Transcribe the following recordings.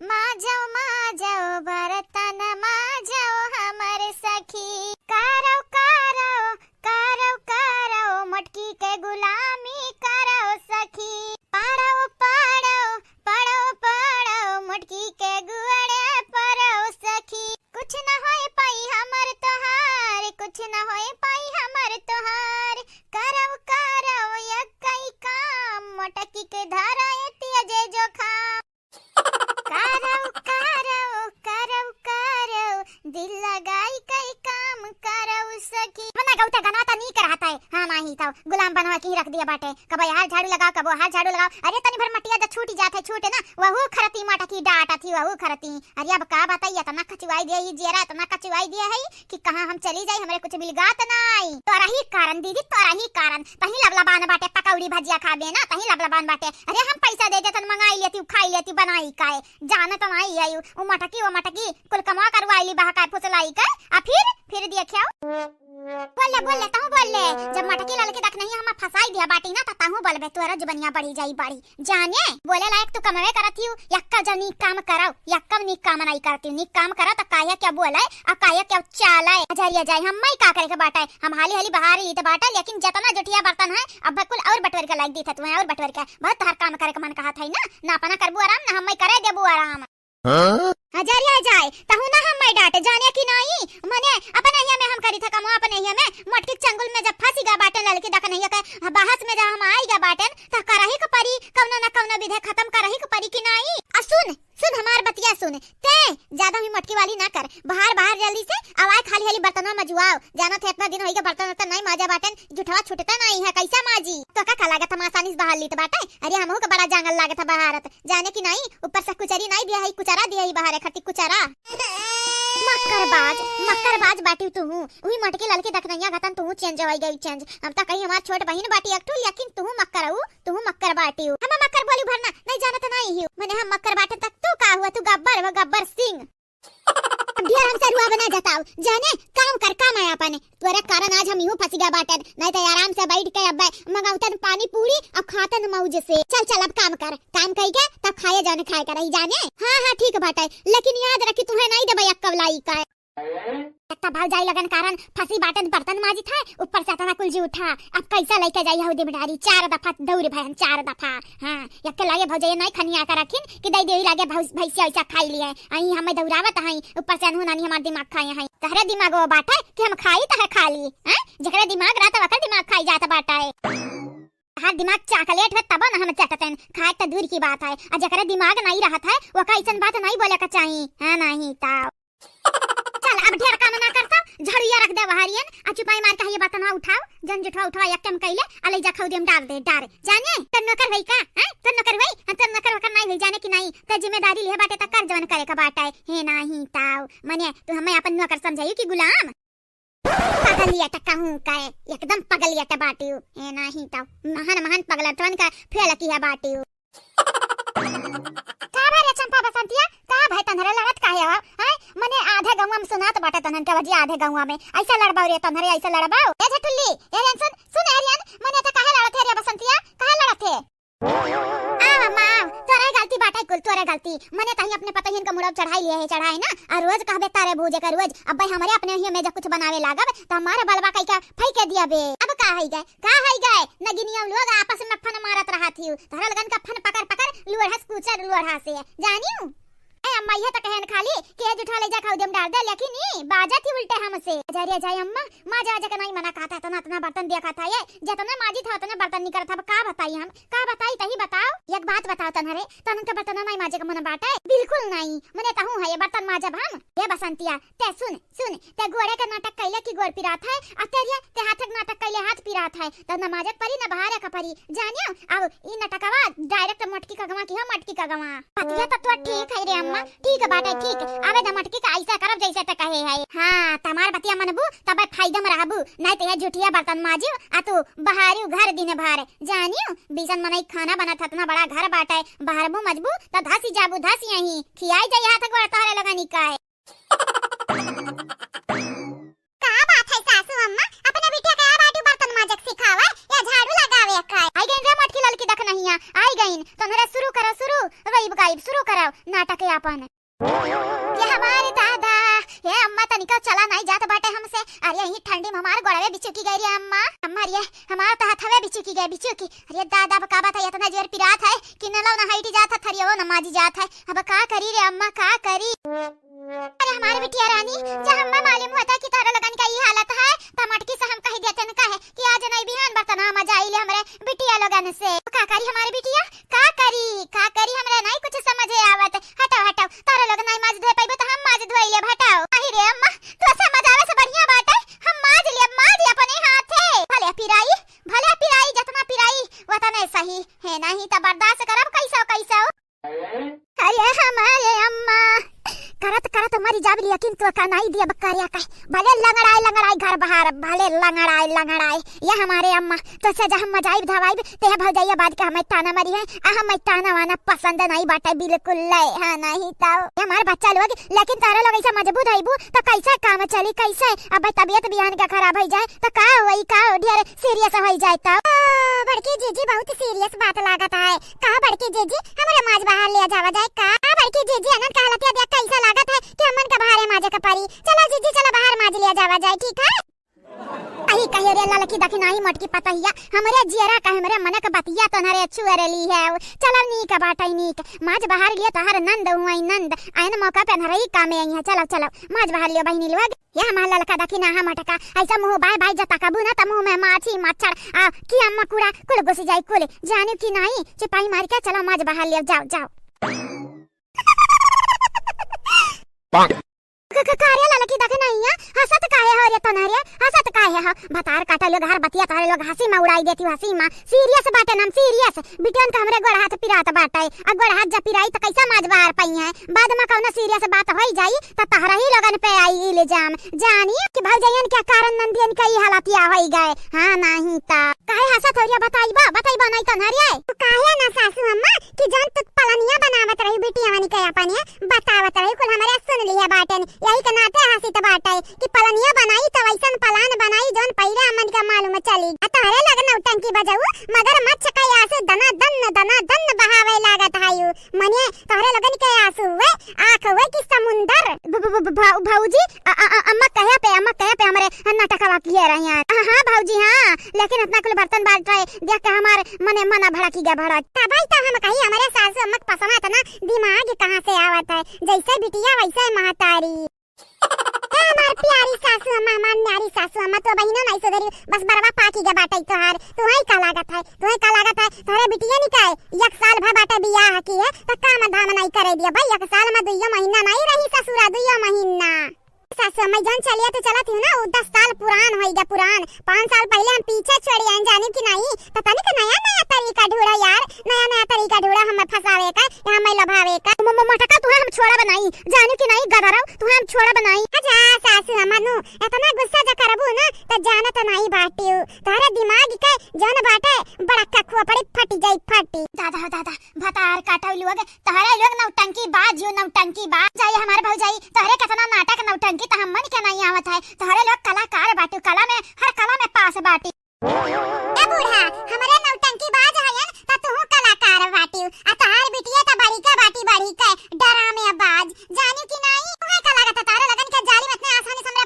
माजाओ बर्तन माजाओ हमर सखी। करौ करौ करौ करौ मटकी के गुलामी करौ सखी। पढ़ो पढ़ो पढ़ो पढ़ो मटकी के गुअड़े पढ़ो सखी। कुछ न होए पाई हमर तोहार, कुछ न होए पाई हमर तोहार। करौ करौ यकई काम मटकी के धरा तेजे जोखा। करौ करौ करौ करौ दिल लगाई कई काम करौ सखी। बना गौता गाना तो नहीं करता है। हाँ नहीं तो गुलाम बनवा के ही रख दिया बाटे। कब यार झाड़ू लगाओ कब हाथ झाड़ू लगाओ। अरे तनी भर मटिया जो छूट जाते छूटे ना वहू खरती मटकी डाटा थी वहू खरती। अरे अब का बताइए तना कचवाई दिया ये जेरा तना कचवाई दिया है कि कहां हम चली जाई हमरे कुछ मिलगात नहीं। तोरा ही कारण दीदी तोरा ही कारण। तही लबलबान बाटे पकौड़ी भजिया खाबे ना तही लबलबान बाटे। अरे हम पैसा दे देतन मंगाई लेती खाई लेती बनाई काय जाने तो नहीं आई वो मटकी कुल कमा करवाईली बहका फुसलाई का। आ फिर दिया क्या बोले ताहू बोले जब मटकी लाल के देख नहीं हम फसाई दिया बाटी ना ताहू बोलबे तोरा जुबनिया बढ़ी जाई बाड़ी जाने बोले लायक तू कमवे करती हूं यक्का जनी काम कराओ यक्का नी काम नहीं करती नी काम करा तो काया क्या बोलाए आ काया क्या चालाए अजरिया जाए हम मई का करे के बाटा हम हाली हाली बाहर ही तो बाटा लेकिन जतना जुटिया बर्तन है अब कुल और बटवर के लायक दी था तुम्हें और बटवर के बहुत हर काम करे के मन कहा था ना अपना करबू आराम ना हम मई करे देबू आराम। हजारिया जाए तहु ना हम डांटे जाने की नहीं मने अपन एरिया में हम करी था कमो अपन एरिया में मटकी चंगुल में जब फंसी गा बाटन ललकी दक नहीं के बाहस में जब हम आई गा बाटन त करही के परी कवनो ना कवनो विधे खत्म करही के परी की नहीं। सुन हमार बतिया सुन ते ज्यादा भी मटकी वाली ना कर बाहर जल्दी से आवाज खाली खाली बर्तनों में जुआओ जानो थे इतना दिन होई के बर्तन तो नहीं माजा बाटन जुठवा छूटता नहीं है कैसा माजी तो का लागत हम आसानी से बाहर ली तो बाटे। अरे हमहू के बड़ा जंगल लागत है बाहरत जाने की नहीं ऊपर से कुचरी नहीं दिया है कुचरा दिया है बाहर खट्टी कुचरा। मक्करबाज बाटी तू वही मटकी ललके दखनैया गतन तू चेंज होई गई चेंज हम त कहीं हमार छोट बहन बाटी एकठू लेकिन तू मक्कर बाटी हम मक्कर बोली भरना नहीं जानत नहीं ही मने हम मक्कर बाटे तक तू का हुआ तू गब्बर सिंह। ढेर हमसे रुआ बना जाताओ जाने काम कर काम आया अपने तोरे कारण आज हम यूं फंसी गया बाटन नहीं तो आराम से बैठ के अब मंगाउतन पानी पूरी और खातन मौज से चल अब काम कई के तब खाए जाने खाए कर रही जाने। हाँ ठीक बाटे लेकिन याद रखी तुम्हें नहीं देबे कवलाई का एकटा भाव जाई लगन कारण फंसी बाटन बर्तन माजी था ऊपर से तना कुल जी उठा अब कैसा लेके जाई हौ देबडारी 4 दफा दौड़ भयन 4 दफा। हां यक्के लागे भौजाई नहीं खनिया कर रखिन कि दई देई लागे भैंसिया ऐसा खाई लिए आई हमें दौड़ावत हई ऊपर से अनहु नानी हमार दिमाग खाए हई तहरे दिमाग वो बाटा कि हम खाई तह खा ली हैं जकरे दिमाग रहता वकर दिमाग खाई जाता बाटा है। हर दिमाग चॉकलेट है तब ना हम चटतन खाए तो दूर की बात है और जकरे दिमाग नहीं रहता है वो का ऐसन बात नहीं बोले का चाहिए हां नहीं ताऊ। चल अब ढेर काम ना करता झड़िया रख दे बहारियन आ चुपाई मार के ये बात ना उठाओ जन जुठवा उठवा यक्कम कइले अलई जा खौ देम डाल दे डार जाने तन न करवई का हैं तन न करवई तन न करवा नहीं होई जाने की नहीं त जिम्मेदारी ले बाटे त कर जवन करे का बाटा है नहीं ताऊ मने तू हमें अपन नौकर समझाई कि गुलाम पगलिया टक्का हूं का एकदम पगलिया ट बाटी है नहीं ताऊ महान पगलटवन का फेल की है बाटी का रे चंपा बसंतिया का भाई तनहरे लड़त काहे हो हैं मने आधे गौवा में सुनात बाटे तनन के वजी आधे गौवा में ऐसा लड़बाओ रे तनहरे ऐसा लड़बाओ ए झटुल्ली एरियन सुन एरियन मने त काहे लड़त रे बसंतिया काहे लड़त है आ मां तोरे गलती बाटे कुल तोरे गलती मने तही अपने पतहिन का मुड़ब चढ़ाई लिए है चढ़ाई ना और रोज कहबे तारे भूजे का रोज अब भाई हमरे अपने ही में जब कुछ बनावे लागब त हमारे बलवा कई का फई के दिया बे अब का है गए नगिनिया लोग आपस में फन मारत रहा थी धरल गन का फन पकड़ लोढ़ा कुचर लोढ़ा से जानियो ए अम्मा ये तो कहन खाली के जुठा ले जा खाऊ देम डाल दे लेकिन नी बाजा थी उल्टे हमसे अजरिया जाय अम्मा मां जा के नहीं मना कहता तना बर्तन दिया खाता ये जतना माजी था उतना बर्तन नहीं करता का बताई हम का बताई तही बताओ एक बात बताओ तनहरे तन के बर्तन नहीं माजे के मन बाटे बिल्कुल नहीं मने कहूं है ये बर्तन माजब हम ये बसंतिया ते सुन ते गोड़े का नाटक कैले की गोड़ पिरात है अतरिया ते हाथक नाटक कैले हाथ पिरात है त न माजक परी न बहारे का परी जानियो अब ई नाटकवा डायरेक्ट मटकी का गवा की हम मटकी का गवा पतिया तो ठीक है रे अम्मा ठीक है बाटे ठीक आवे द मटकी का ऐसा करब जैसे त कहे है। हां तमार बतिया मनबू तब फायदा में रहबू नहीं तो ये झुटिया बर्तन माजियो आ तू बहारियो घर दिन भर जानियो बीसन मनई खाना बना थतना बड़ा घर बाटे बहारबू मजबू त धासी जाबू धासी यही खियाई जाई हाथ गोड़ तोहरे लगानी का है का बात है सासू अम्मा अपने बिटिया के बाटू बर्तन माजक सिखावा या झाड़ू लगावे का आई गईन रे मटकी ललकी देख नहीं आई गईन तोहरा शुरू करो शुरू गईब गाइब शुरू करो नाटक अपन ये हमारे दादा ये अम्मा तनिका चला नहीं जात बाटे हमसे अरे यही ठंडी में हमार गोड़वे बिचुकी गई रे अम्मा अम्मा रे हमार तो हथवे बिचुकी गई बिचुकी अरे दादा का बात है इतना जोर पिरात है कि न लो न हाइटी जात थरियो नमाजी जात है अब का करी रे अम्मा का करी अरे हमारे बिटिया रानी जब हमें मालूम होता कि तारा लगन का ये हालत है तो मटकी से हम कह देते न कहे कि आज नहीं बिहान बर्तना मजा आई ले हमरे बिटिया लोगन से का करी हमारी बिटिया का करी हमरे नहीं कुछ समझे आवत हटाओ हटाओ तारा लोग नहीं माज धोए पाइबो तो हम माज धोई ले हटाओ अहि रे अम्मा तो समझ आवे से बढ़िया बात है हम माज अपने हाथे भले पिराई जितना पिराई वतने सही है नहीं तो बर्दाश्त करब कैसा अरे हमारे अम्मा करत मरी जाब लेकिन तो का नहीं दिया बकरिया का भले लंगड़ाई घर बाहर भले लंगड़ाई ये हमारे अम्मा तो सजा हम मजाइब धवाइब ते भौजाइया बाद के हमें ताना मरी है हम ताना वाना पसंद नहीं बाटे बिल्कुल हां नहीं तो हमारे बच्चा लोग लेकिन तारा लोग ऐसा मजबूत आइबू तो कैसे काम चली कैसे अब तबीयत बिहान का खराब हो जाए तो का होई का ढेर सीरियस हो जाए तो बड़की जीजी बहुत सीरियस बात लागत है का बड़की जीजी हमारे माज बाहर ले जावा जाए का बड़की जीजी अनंत का हालत देख कैसा लागत है कि अमन का बाहर माजे का परी चलो जीजी चलो बाहर माज लिया जावा जाए ठीक है अही कहियो रे ललकी दखी नाही मटकी पतहिया हमरे जियरा का हमरे मन का बतिया तो नरे छुअरे ली है चलो नीक बाटई नीक माज बाहर लिया तहर नंद हुई नंद आइन मौका पे नरई कामे आई है चलो माज बाहर लियो बहिनी लोग ये हमार ललका दखी ना हम मटका ऐसा मुंह बाय जता का बुना त मुंह में माछी मच्छर आ की अम्मा कुड़ा कुल घुस जाई कुल जाने की नहीं चिपाई मार के चलो माज बाहर लियो जाओ कार्य ललकी देख नहीं है हसत काहे हो रे तनहरे हसत काहे हो भतार काटा लोग हर बतिया तारे लोग हंसी में उड़ाई देती हंसी में सीरियस बाटे नाम सीरियस बिटियन का हमरे गोड़ हाथ पिरात बाटे आ गोड़ हाथ जब पिराई त कैसा माज बाहर पई है बाद में कौनो सीरियस बात होई जाई त तहरा ही लगन पे आई इल्जाम जानी कि भौजयन के कारण नंदियन के ई हालतिया होई गए हां नहीं त काहे हसत हो रे बताइबा नहीं तनहरे तो काहे ना सासू अम्मा कि जन तक पलनिया बनावत रही बिटिया वानी के अपने बतावत रही कुल हमरे सुन लिया बाटन यही के नाते हंसी त बाटे कि पलनिया बनाई त वैसन पलान बनाई जोन पहिले अमन का मालूम चली तहरे लगन उटंकी बजाऊ मगर मत छकई आंसू दना दन बहावे लागत हायू मने तहरे लगन के आंसू वे आंख वे कि समुंदर भौजी अम्मा कहे पे हमरे नाटकवा किए रही हैं हां भौजी हां लेकिन इतना कुल बर्तन बांट रहे देख के हमार मना भड़की गया भड़क तबाई तो हम कही हमरे सासू अम्मा पसंद है ना दिमाग कहां से आवत है जैसे बिटिया वैसे महतारी हमार प्यारी सासू अम्मा हमार न्यारी सासू अम्मा तो बहिना नहीं सुधरी बस बरवा पाकी के बाटे तोहार तुम्हें का लागत है तोरे बिटिया निकाय एक साल भा बाटे बियाह की है त काम धाम नहीं करे दिया भाई एक साल में 2 महीना नहीं रही ससुरा 2 महीना सासू अम्मा जान चलिए तो चला थी ना 10 साल पुरान हो गया पुरान 5 साल पहले हम पीछे छोड़ी आन जाने की नहीं पता नहीं का नया तरीका ढूंढा यार नया तरीका ढूंढा हमें फसावे का या हमें लभावे का मटका तुम्हें हम छोड़ा बनाई जाने की नहीं गदराओ तुम्हें हम छोड़ा बनाई अच्छा सासू अम्मा नु इतना गुस्सा जा करबू ना तो जाना तो नहीं बाटियो तारे दिमाग के जन बाटे बड़ा कखुआ पड़ी फटी जाई फटी दादा भतार काटौ लोग तारे लोग नौटंकी बाज जाई हमारे भौजाई तारे कितना नाटक नौटंकी त हमन के नहीं आवत है तारे लोग कलाकार बाटू हर कला में पास बाटी ए बूढ़ा हमरे नौटंकी बाज हयन त तू कलाकार बाटियो आ तहार बिटिया त बड़ी के डरामे बाज जानी की नहीं तोहे का लागत तारे लगन के जाली में इतने आसानी से हमरा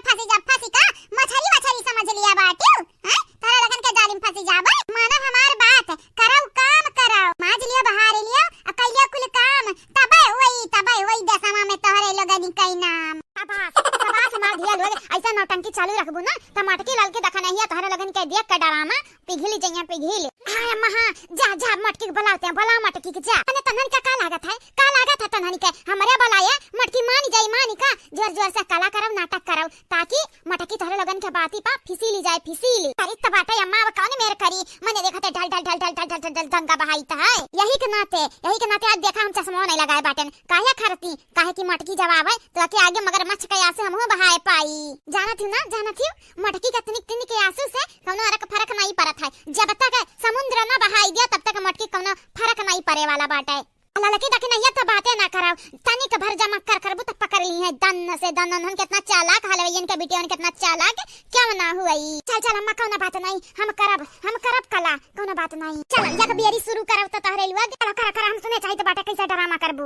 फंसी का मछली समझ लिया बाटियो हैं तारे लगन के जाली में फंसी जाबे मानो हमार बात करौ काम करौ माज लियो बाहर लियो आ कइयो कुल काम तबे वही दसमा में तोहरे लगन कई नाम शाबाश हमार धिया लोग ऐसा नौटंकी चालू रखबू ना त मटकी लाल के देखा नहीं तोहरे लगन के देख के डरामा पिघली हां अम्मा हां जा मटकी के बुलाओ मटकी के जा अने तनन का लागत है तनन के हमरे बुलाया मटकी मानी का जोर से कला करब नाटक करब ताकि मटकी तोहरे लगन के बाती पा फिसीली अरे त बाटे अम्मा अब कौन मेर करी मने देखते ढल गंगा बहाई त है यही के नाते आज देखा हम चश्मा नहीं लगाए बाटन काहे खरती काहे की मटकी जब आवे तो के आगे मगर मछ के आंसू हम बहाए पाई जानत मटकी के तनिक के आंसू से कोनो फर्क नहीं पड़त है जब तक समुद्र न बहाई दिया तब तक मटकी कोनो फर्क नहीं पड़े वाला बाटे ललकी दखी नहीं तो बातें ना कराओ तनिक भर जमा करबू त पकड़ कर ली है दन से दन। हम कितना चालाक हलवैयन के बिटिया कितना चालाक क्यों ना हुई। चल चल अम्मा कौन बात नहीं, हम करब कला कौन बात नहीं। चल या बियरी शुरू करब त तहरे लुआ कर हम सुने चाहिए बाटे कैसे ड्रामा करबू।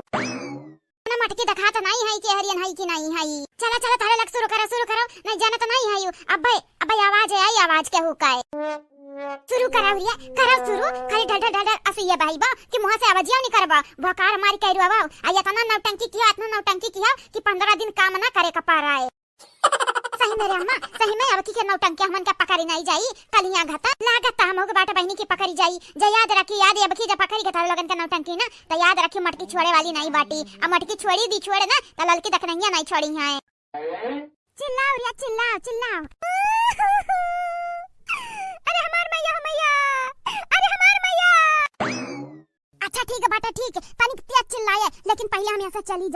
ना मटकी दिखा तो नहीं है कि हरियन है कि नहीं है। चला चला थारे लग शुरू करो नहीं जाना तो नहीं है। अब आवाज आई आवाज के हुकाए शुरू करा हुरिया करा शुरू खाली ढल ढल ढल असइया भाईबा कि मुंह से आवाज नहीं करबा भकार मार के रुआवा आ इतना नौटंकी किया कि 15 दिन काम ना करे कपारा है। सही मेरे अम्मा सही में अब की नौटंकी हमन का पकड़ी नहीं जाई कलिया घता लागत हम के बाटा बहनी की पकड़ी जाई। जे याद रखी याद अब की जब पकड़ी गता लगन का नौटंकी ना तो याद रखी मटकी छोड़े वाली नहीं बाटी। अब मटकी छोड़ी दी छोड़े ना तो ललकी दखनैया नहीं छोड़ी है। चिल्लाओ रे चिल्लाओ अरे हमार मैया अरे हमार मैया। अच्छा ठीक है बाटा ठीक है तनिक तेज चिल्लाए लेकिन पहले हम ऐसा चली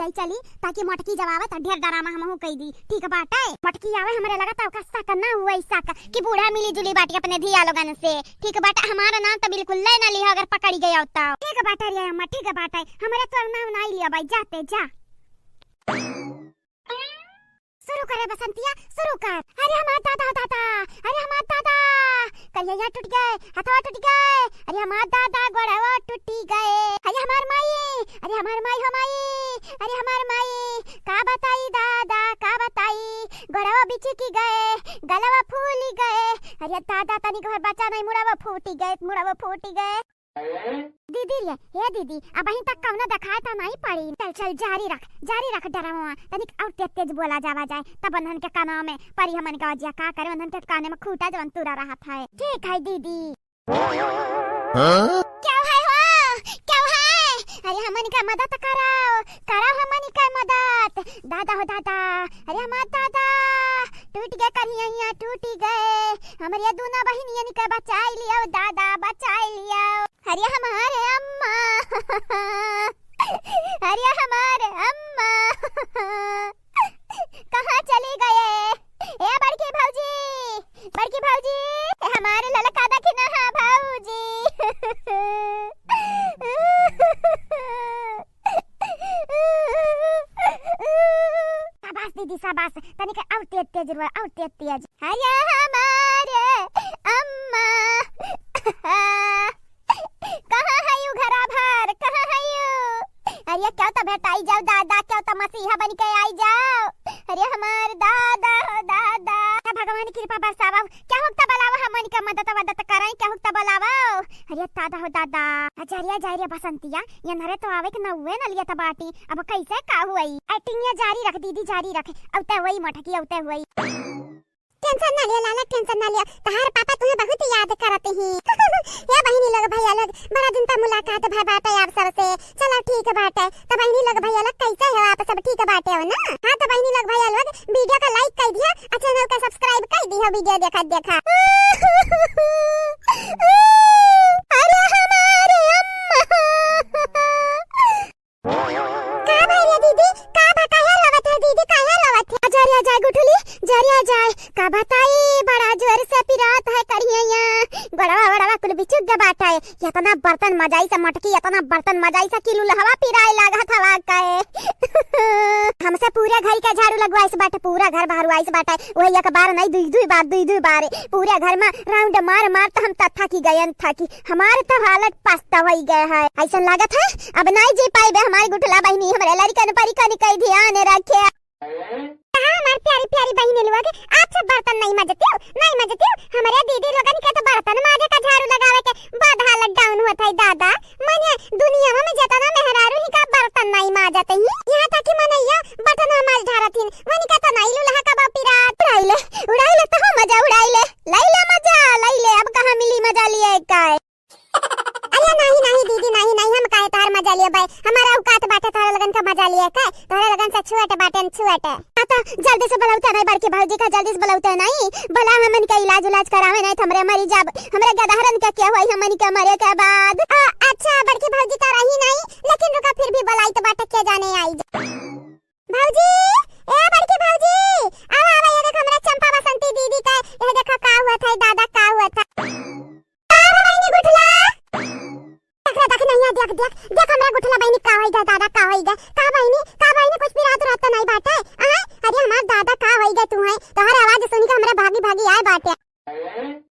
ताकि मटकी जब आवे तो ढेर डरामा हमहू कह दी। ठीक है बाटा मटकी आवे हमरे लगता है का करना हुआ ऐसा का कि बूढ़ा मिली जुली बाटी अपने धिया लोगन से। ठीक है बाटा हमारा नाम तो बिल्कुल ले ना लिया अगर पकड़ी गया होता। ठीक है बाटा रे अम्मा ठीक है बाटा हमारे तो नाम नहीं लिया भाई जाते जा। शुरू करे बसंतिया शुरू कर। अरे हमार दादा कलिया टूट गए हथवा टूट गए। अरे हमार दादा गोड़वा टूटी गए। अरे हमार माई हो माई अरे हमार माई का बताई दादा का बताई गोड़वा बिची की गए गलवा फूली गए। अरे दादा तनी घर बचा नहीं मुड़ावा फूटी गए। दीदी रे हे दीदी अब अहीं तक कौनो दिखाए तो नहीं पड़ी। चल जारी रख डरावा तनिक और तेज बोला जावा जाए तब बंधन के कानों में परी हमन का वजिया का करे बंधन के काने में खूटा जवन तुरा रहा था। ठीक है दीदी क्या है अरे हमन का मदद कराओ हमन का मदद दादा हो दादा। अरे हमार दादा टूट गए कन्हैया टूटी गए हमारे दोनों बहनियन के बचाई लिया दादा बचाई लिया। अरे हमारे अम्मा अरे हमारे अम्मा कहाँ चली गए। ए बड़की भौजी हमारे ललका दखिना हां भौजी। शाबाश दीदी शाबाश तनिक और तेज अरे हमारे अम्मा कहाँ है यू घरा भर कहाँ है यू। अरे क्यों तो भेटाई जाओ दादा क्यों तो मसीहा बन के आई जाओ। अरे हमारे दादा भगवान की कृपा बरसावा क्या होता बलावा हमन का मदद कराई क्या होता बलावा। अरे दादा हो दादा अजरिया जारी बसंतिया ये नरे तो आवे के नउवे न लिया बाटी अब कैसे का हुई। एक्टिंग ये जारी रख दीदी जारी रख औते हुई मटकी औते हुई। टेंशन ना लिया लाला टेंशन ना लिया तहार पापा तुम्हें बहुत याद करते हैं। ये बहनी लोग भैया लोग बड़ा दिन तक मुलाकात भाई बाटे आप सबसे। चलो ठीक है बाटे तो बहनी लोग भैया लोग कैसे हो आप सब ठीक है बाटे हो ना। हाँ तो बहनी लोग भैया लोग वीडियो को लाइक कर दिया चैनल को सब्सक्राइब कर दिया वीडियो देखा। अरे हमारे अम्मा का भाई दीदी का बताया लवत है दीदी का लवत है। जरिया जाए गुठली जरिया जाए का बताई बड़ा जोर से पिरात है करिया बड़ा कुल बिचुक के बाटा है। इतना बर्तन मजाई से मटकी इतना बर्तन मजाई से किलो हवा पिराए लगा था का हमसे पूरे घर का झाड़ू लगवाइस बाटे पूरा घर बाहर आइस बाटे वही एक बार नहीं दुई बार पूरे घर में राउंड मार तो हम तथा की गयन था कि हमारे तो हालत पछता हो गए है। ऐसा लागत है अब नहीं जी पाए बे हमारी गुठला बहनी हमारे लड़कन परिकन का ध्यान रखे। हमारी प्यारी बहनी लोग आप सब बर्तन नहीं मजते हो हमारे दीदी लोगन के तो बर्तन माजे का झाड़ू लगावे के बाद हालत डाउन होता है दादा। मने दुनिया में जितना मेहरारू ही का बर्तन नहीं माजते ही यहाँ तक कि मनैया बर्तन माज ढारथिन वनी का तो नहीं लुलहा का पिरात उड़ाइले तो हम मजा उड़ाइले लैले अब कहां मिली मजा लिए काय। अरे नहीं दीदी नहीं हम काहे तार मजा लिए भाई हमारा औकात बाटे तारा लगन का मजा लिए का तारा लगन से छुआटे बाटे छुआटे आता जल्दी से बुलाते नहीं बड़की भौजी का जल्दी से बुलाते नहीं भला हमन का इलाज करावे नहीं हमरे मरी जब हमरे गदहरन का क्या होई हमन के मरे के बाद। अच्छा बड़की भौजी का रही नहीं लेकिन रुका फिर भी बुलाई तो बाटे के जाने आई भौजी ए बड़की भौजी आवा ये देख हमरा चंपा बसंती दीदी का ये देखो का हुआ था दादा का हुआ था। तारा बहनी गुठला देख नहीं देख देख हमरा गुठला बहिनी का होई गए दादा का होई गए का बहिनी कुछ भी रात रात नहीं बाटे आय अरे हमार दादा का होई गए तू है तोहर आवाज सुन के हमरा भागी भागी आए बाटे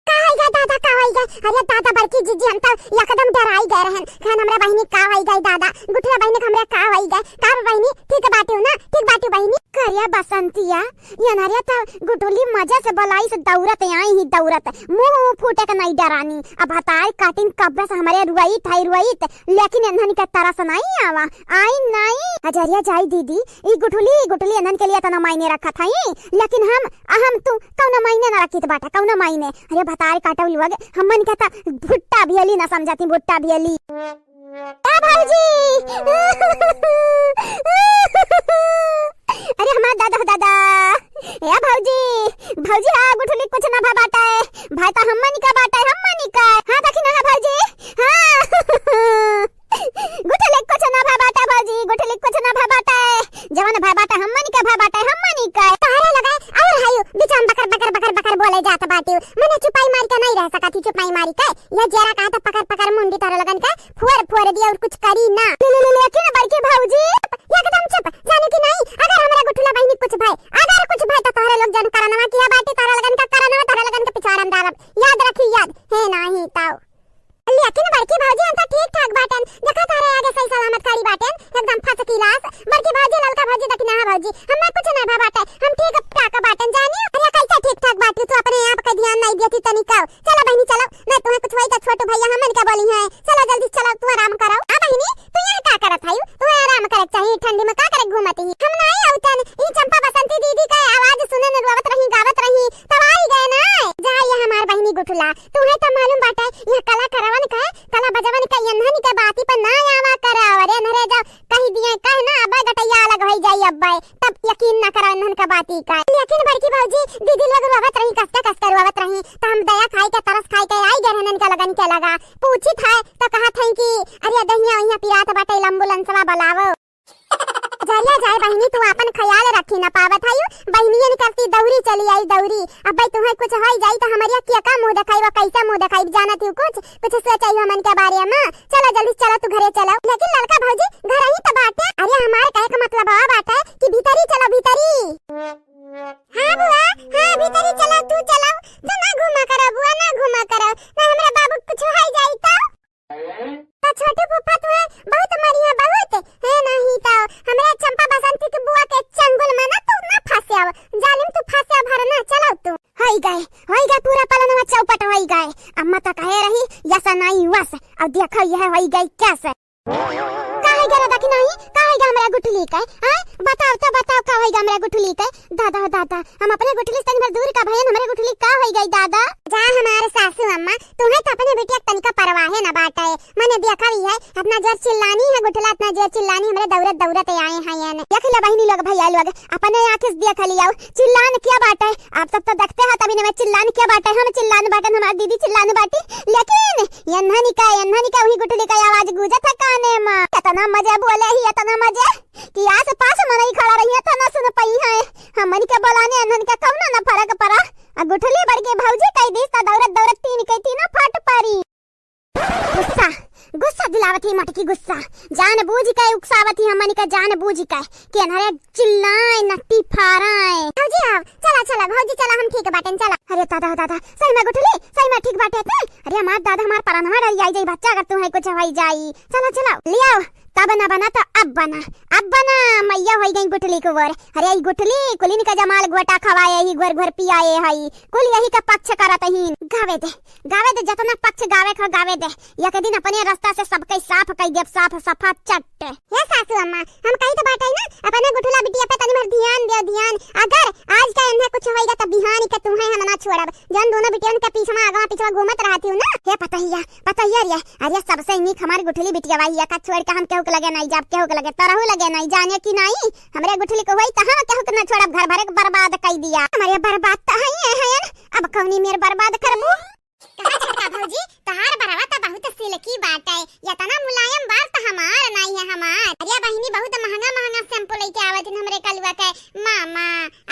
का होई गए दादा का होई गए अरे दादा बड़की जीजी हम तो एकदम डराई गए रहन खान हमरा बहिनी का होई गए दादा गुठला बहिनी हमरा का होई गए का बहिनी ठीक बाटे ना ठीक बाटे बहिनी करिया बसंतिया ये नरिया तो गुटुली मजा से बलाई से दौड़त आई ही दौड़त मुंह फूटे के नहीं डरानी अब हताई काटिन कब्बे से हमारे रुआई लेकिन एनहन के तरह से नहीं आवा आई नहीं हजरिया जाई दीदी ई गुटुली एनहन के लिए तना मायने रखा था लेकिन हम तू कौन मायने ना रखी बाटा कौन मायने अरे बताए काटव लोग हमन कहता भुट्टा भियली ना समझाती भुट्टा भियली ए भौजी अरे हमार दादा ए भौजी आ गुठली कुछ ना बाटा है भाई तो हमन का बाटा है हमन का हां देखी ना भौजी हां गुठली कुछ ना बाटा भौजी गुठली कुछ ना बाटा है जवन बाटा हमन का बाटा है हमन का तारे लगाए और हायो बिचान बकर बोले जात बाटी मने चुपाई मार के नहीं रह सका थी चुपाई मारी के ये जरा कहा तो पकड़ मुंडी तारे लगन के फुर दिया और कुछ करी ना लेकिन बड़की भौजी एकदम चुप जाने की नहीं अगर हमरा गुठला बहिनी कुछ भाई तो तारे लोग जन करनवा किया बाटी तारे लगन का करनवा तारे लगन के पिछाड़म डालब याद रखी याद है नहीं ताऊ लेकिन बड़की भौजी हम तो ठीक ठाक बाटन देखा तारे आगे सही सलामत खड़ी बाटन एकदम फस किलास बड़की भौजी ललका भौजी दखना भौजी हमें कुछ नहीं भा बाटे हम ठीक ठाक बाटन जानी अरे कैसा ठीक ठाक बाटी तू अपने आप का ध्यान नहीं देती तनिका चलो बहनी चलो मैं तुम्हें कुछ होई तो छोटू भैया हमन क्या बोली है चलो जल्दी चलो तू आराम करो आ बहनी तू यहाँ का करत है तू आराम करे चाहिए ठंडी में का करे घूमती हम नहीं आउतन ई चंपा बसंती दीदी का आवाज सुने न रोवत रही गावत रही तब आई गए ना जा ये हमार बहनी गुठला तू है तो मालूम बाटे ये कला करवन का कला बजवन का यन्हनी के बाती पर ना आवा करा अरे नरे जा कही दिए कह ना अब गटैया अलग होई जाई अब तब यकीन ना करा यन्हन का बाती का लेकिन बड़की भौजी दीदी लोग रोवत रही कसके रोवत रही तो हम दया खाई के तरस खाई के आई गए हनन के लगन के लगा पूछी था तो कहा था कि अरे दहिया वहिया पिरात बाटे एम्बुलेंसवा बुलावो जरिया जाए बहनी तू अपन ख्याल रखी ना पावत है बहनियन करती दौरी चली आई दौरी अब भाई तुम्हें कुछ होई जाई तो हमारिया क्या मुंह दिखाई वो कैसा मुंह दिखाई जाना थी कुछ सोचाई हमन के बारे में चलो जल्दी चलो तू घरे चलो लेकिन लड़का भौजी घर ही तो बाटे अरे हमारे कहे का मतलब आ बाटे कि भीतरी चलो भीतरी हां बुआ हां भीतरी चलो तू चलो तो ना घुमा करो बुआ ना घुमा करो ना हमरा बाबू कुछ होई जाई तो छोटे पुप्पा तू है बहुत मरिया बहुत है नहीं तो हमरा चंपा बसंती की बुआ के चंगुल में ना तू ना फंसे अब जालिम तू फंसे भरना चलो तू होई गए पूरा पलनवा चौपट होई गए अम्मा तो कहे रही ऐसा नहीं हुआ से अब देखो यह होई गई कैसे काहे गरा दकी नहीं काहे गा हमरा गुठली के हां बताओ का होई गा हमरा गुठली के दादा हम अपने गुठली से तनी दूर का भयन हमरा गुठली का होई गई दादा जा हमारे सासू अम्मा तुम्हें तो अपने बेटिया तनिका परवाह है ना बाटे मैंने देखा भी है अपना जोर चिल्लानी है गुठला अपना जोर चिल्लानी हमरे दौड़त आए हैं यानी देख ले बहनी लोग भैया लोग अपने आंखें से देख लिया चिल्लान क्या बाटे आप सब तो देखते हैं तभी मैं चिल्लान क्या बाटे हम चिल्लान बाटे हमारी दीदी चिल्लान बाटी लेकिन यन्हनी का वही गुठली का आवाज गूंजत है काने में इतना मजा बोले ही इतना मजा कि आस पास मन ही खड़ा रही था ना सुन पई है हमन के बोलाने अनहन का कम ना फर्क पड़ा आ गुठली बढ़ के भौजी कई दिस ता दौड़त तीन कई तीन फट पड़ी गुस्सा दिलावत ही मटकी गुस्सा जान बूझ के उकसावत ही हमन का जान बूझ के के नरे चिल्लाए नट्टी फाराए भौजी आओ चला भौजी चला हम ठीक बाटन चला अरे दादा सही में गुठली सही में ठीक बाटे थे अरे हमार दादा हमार परानवा रही आई जाई बच्चा अगर तू है कुछ होई जाई चला ले आओ तब ना बना तो अब बना मैया होई गई गुठली को वर अरे ई गुठली कुलिन का जमाल गोटा खवाए ही घर पियाए हई कुल यही का पक्ष करत ही गावे दे जतना पक्ष गावे दे एक दिन अपने रास्ता से सब कई साफ कई देव साफ सफा चट्टे हे सासू अम्मा हम कहीं तो बाटे ना अपने गुठला बिटिया पे तनी भर ध्यान अगर आज का इन्हें कुछ होएगा तो बिहानी का तुम्हें हम ना छोड़ब जन दोनों बिटियन के पीछे में आगा पीछे घूमत रहती हूं ना हे पता ही अरे सबसे नीक हमारी गुठली बिटिया वाही का छोड़ के हम केहू के लगे नहीं जाब केहू के लगे तरहू लगे नहीं जाने की नहीं हमरे गुठली को होई कहां केहू के ना छोड़ब घर भरे बर्बाद कर दिया हमारे बर्बाद तो है अब कौनी मेरे बर्बाद करबू कहा छोटा भौजी तहार बरावा तो बहुत सिल्की बात है या तना मुलायम बाल तो हमार नहीं है हमार अरे बहिनी बहुत महंगा शैम्पू लेके आवत हमरे कलवा के मामा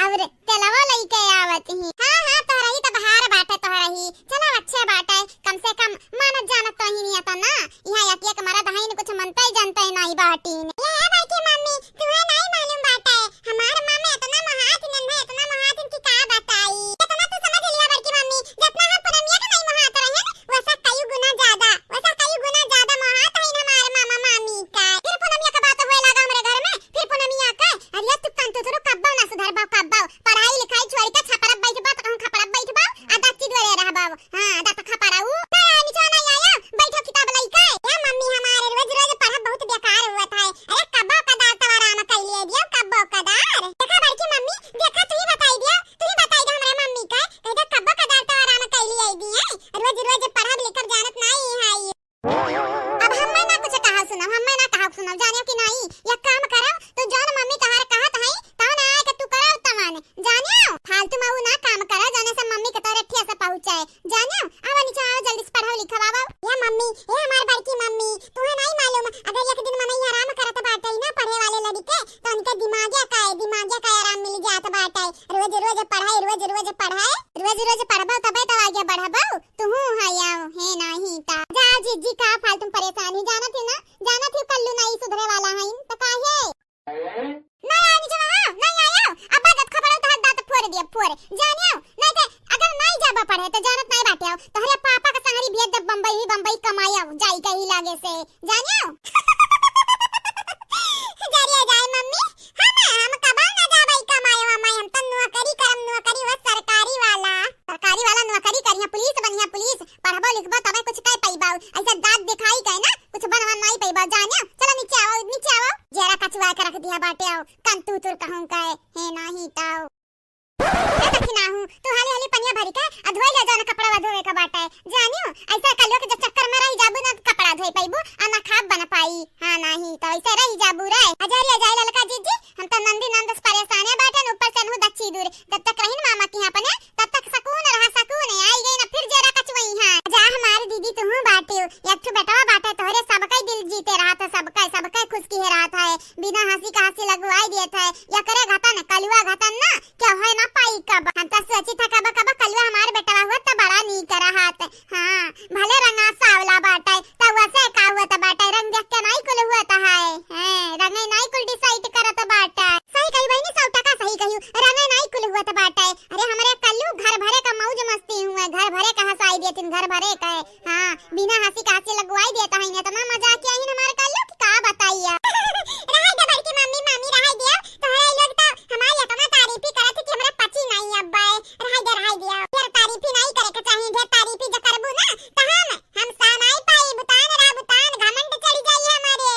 और तेलवा लेके आवत ही हां तोहरा ही तो बहार बाटे तोहरा ही चलो अच्छे बाटे कम से कम मानत जानत तो ही नहीं आता ना यहां एक मरद है कुछ मनता जानता है नहीं बाटीन ये बाकी मम्मी तुम्हें नहीं मालूम बाटा है हमार मामा इतना महात नन्हा इतना महात की का बताई इतना तो समझ लिया बड़की मम्मी जितना हम पुरनिया का नहीं महात रहे वैसा कई गुना ज्यादा महात है हमारे मामा मामी का फिर पुरनिया का बात होए लगा हमारे घर में फिर पुरनिया का अरे तू कंतु थरो कब्बा ना सुधर बा कब्बा पढ़ाई लिखाई छोड़ के छपरब बैठ बा तो खपरब बैठ बा आधा चीज रे रह बा हां आधा तो खपराऊ नीचे ना आया बैठो किताब लइका या मम्मी हमारे रोज रोज पढ़ा बहुत बेकार हुआ था अरे कब्बा का दाल तवारा में कह लिए दियो कब्बा का दाल देखा बड़की मम्मी देखा तू ही बताई दे हमारे मम्मी का कहदा कब्बा का दाल तवारा में कह लिए दिए रोज रोज पढ़ा लिखब जानत नहीं है अब हम ना कुछ कहा सुनो जानियो कि नहीं या काम करो तो जौन मम्मी कहत है तो ना के तू करो तमाने जानियो फालतू में ना काम करो जाने से मम्मी के तोरे ठिया से पहुंचाए जानियो आवा नीचे आओ जल्दी से पढ़ाओ लिखो बाबा या मम्मी ए हमार बड़की मम्मी तुम्हें नहीं मालूम अगर एक दिन मनई आराम करत बाटे ना पढ़े वाले लड़के तो उनके दिमागे का आराम मिल जात बाटे रोज रोज पढ़बो तबे तो आगे बढ़बो तू हयाओ है नहीं ता जा जीजी का फालतू परेशानी जानत है ना जानत है कल्लू नहीं सुधरे वाला है तो काहे नहीं आनी जवा नहीं आयो अब बात खबर तो दांत फोड़ जानियो नहीं ते अगर नहीं जाबा पढ़े तो जानत नहीं बाटे तोहरे पापा का संगरी भेज दे बम्बई कमाया जाई कहीं लागे से जानियो जरिया जाए मम्मी हम कबा ना जाबई कमायो हम त नौकरी करम नौकरी वो सरकारी वाला नौकरी करिया पुलिस पढ़बो लिखबो तबे कुछ कह पैबा ऐसा दांत दिखाई गए ना कुछ बनवा नहीं पैबा जानियो चलो नीचे आओ जरा कचवा के रख दिया बाटे आओ कंतु तुर कहूं का है नहीं ताओ ना हूं तू हाली पनिया भरी का अधोई ले जाना कपड़ा धोए का बाटा है जानियो ऐसा कलियो के चक्कर में रही जाबू ना कपड़ा धोई पाइबू आना खाब बना पाई हां नहीं तो ऐसे रही जाबू रे अजरिया जाए ललका जीजी हम तो नंदी नंदस परेशान है बाटा ऊपर से नु दच्छी दूर जब तक रही मामा के यहां पर तब तक सकून आई गई ना फिर जरा कचवई हां जा हमारी दीदी तू बाटे एक ठो बेटा बाटा तोरे सबका दिल जीते रहा था सबका खुश की रहा था बिना हंसी का हंसी लगवाई दिए थे या करे घटन कलुआ घटन ना क्या है ना पाई कब हम तो सोची था कब कलुआ हमारे बेटा हुआ तो बड़ा नहीं करा हाथ हां भले रंगा सावला बाटा तो वैसे का हुआ तो बाटा रंग देख के नहीं कुल हुआ तो है रंग नहीं कुल डिसाइड करा तो बाटा सही कही बहनी सौटा का सही कही रंग नहीं कुल हुआ तो बाटा अरे हमारे कल्लू घर भरे का मौज मस्ती हुआ घर भरे का हंसाई दिए तीन घर भरे का हां बिना हंसी का हंसी लगवाई देता है इतना मजा किया ही हमारे कल्लू की का बताइए रहा दे बड़की मम्मी रहा दिया तो है लोग तो हमारी इतना तारीफ ही करत कि हमरा पची नहीं अब्बा रहा दिया फिर तारीफ ही नहीं करे के चाहिए ढेर तारीफ ही जो करबू ना तो हम सानाई पाई बुतान घमंड चली जाई हमारे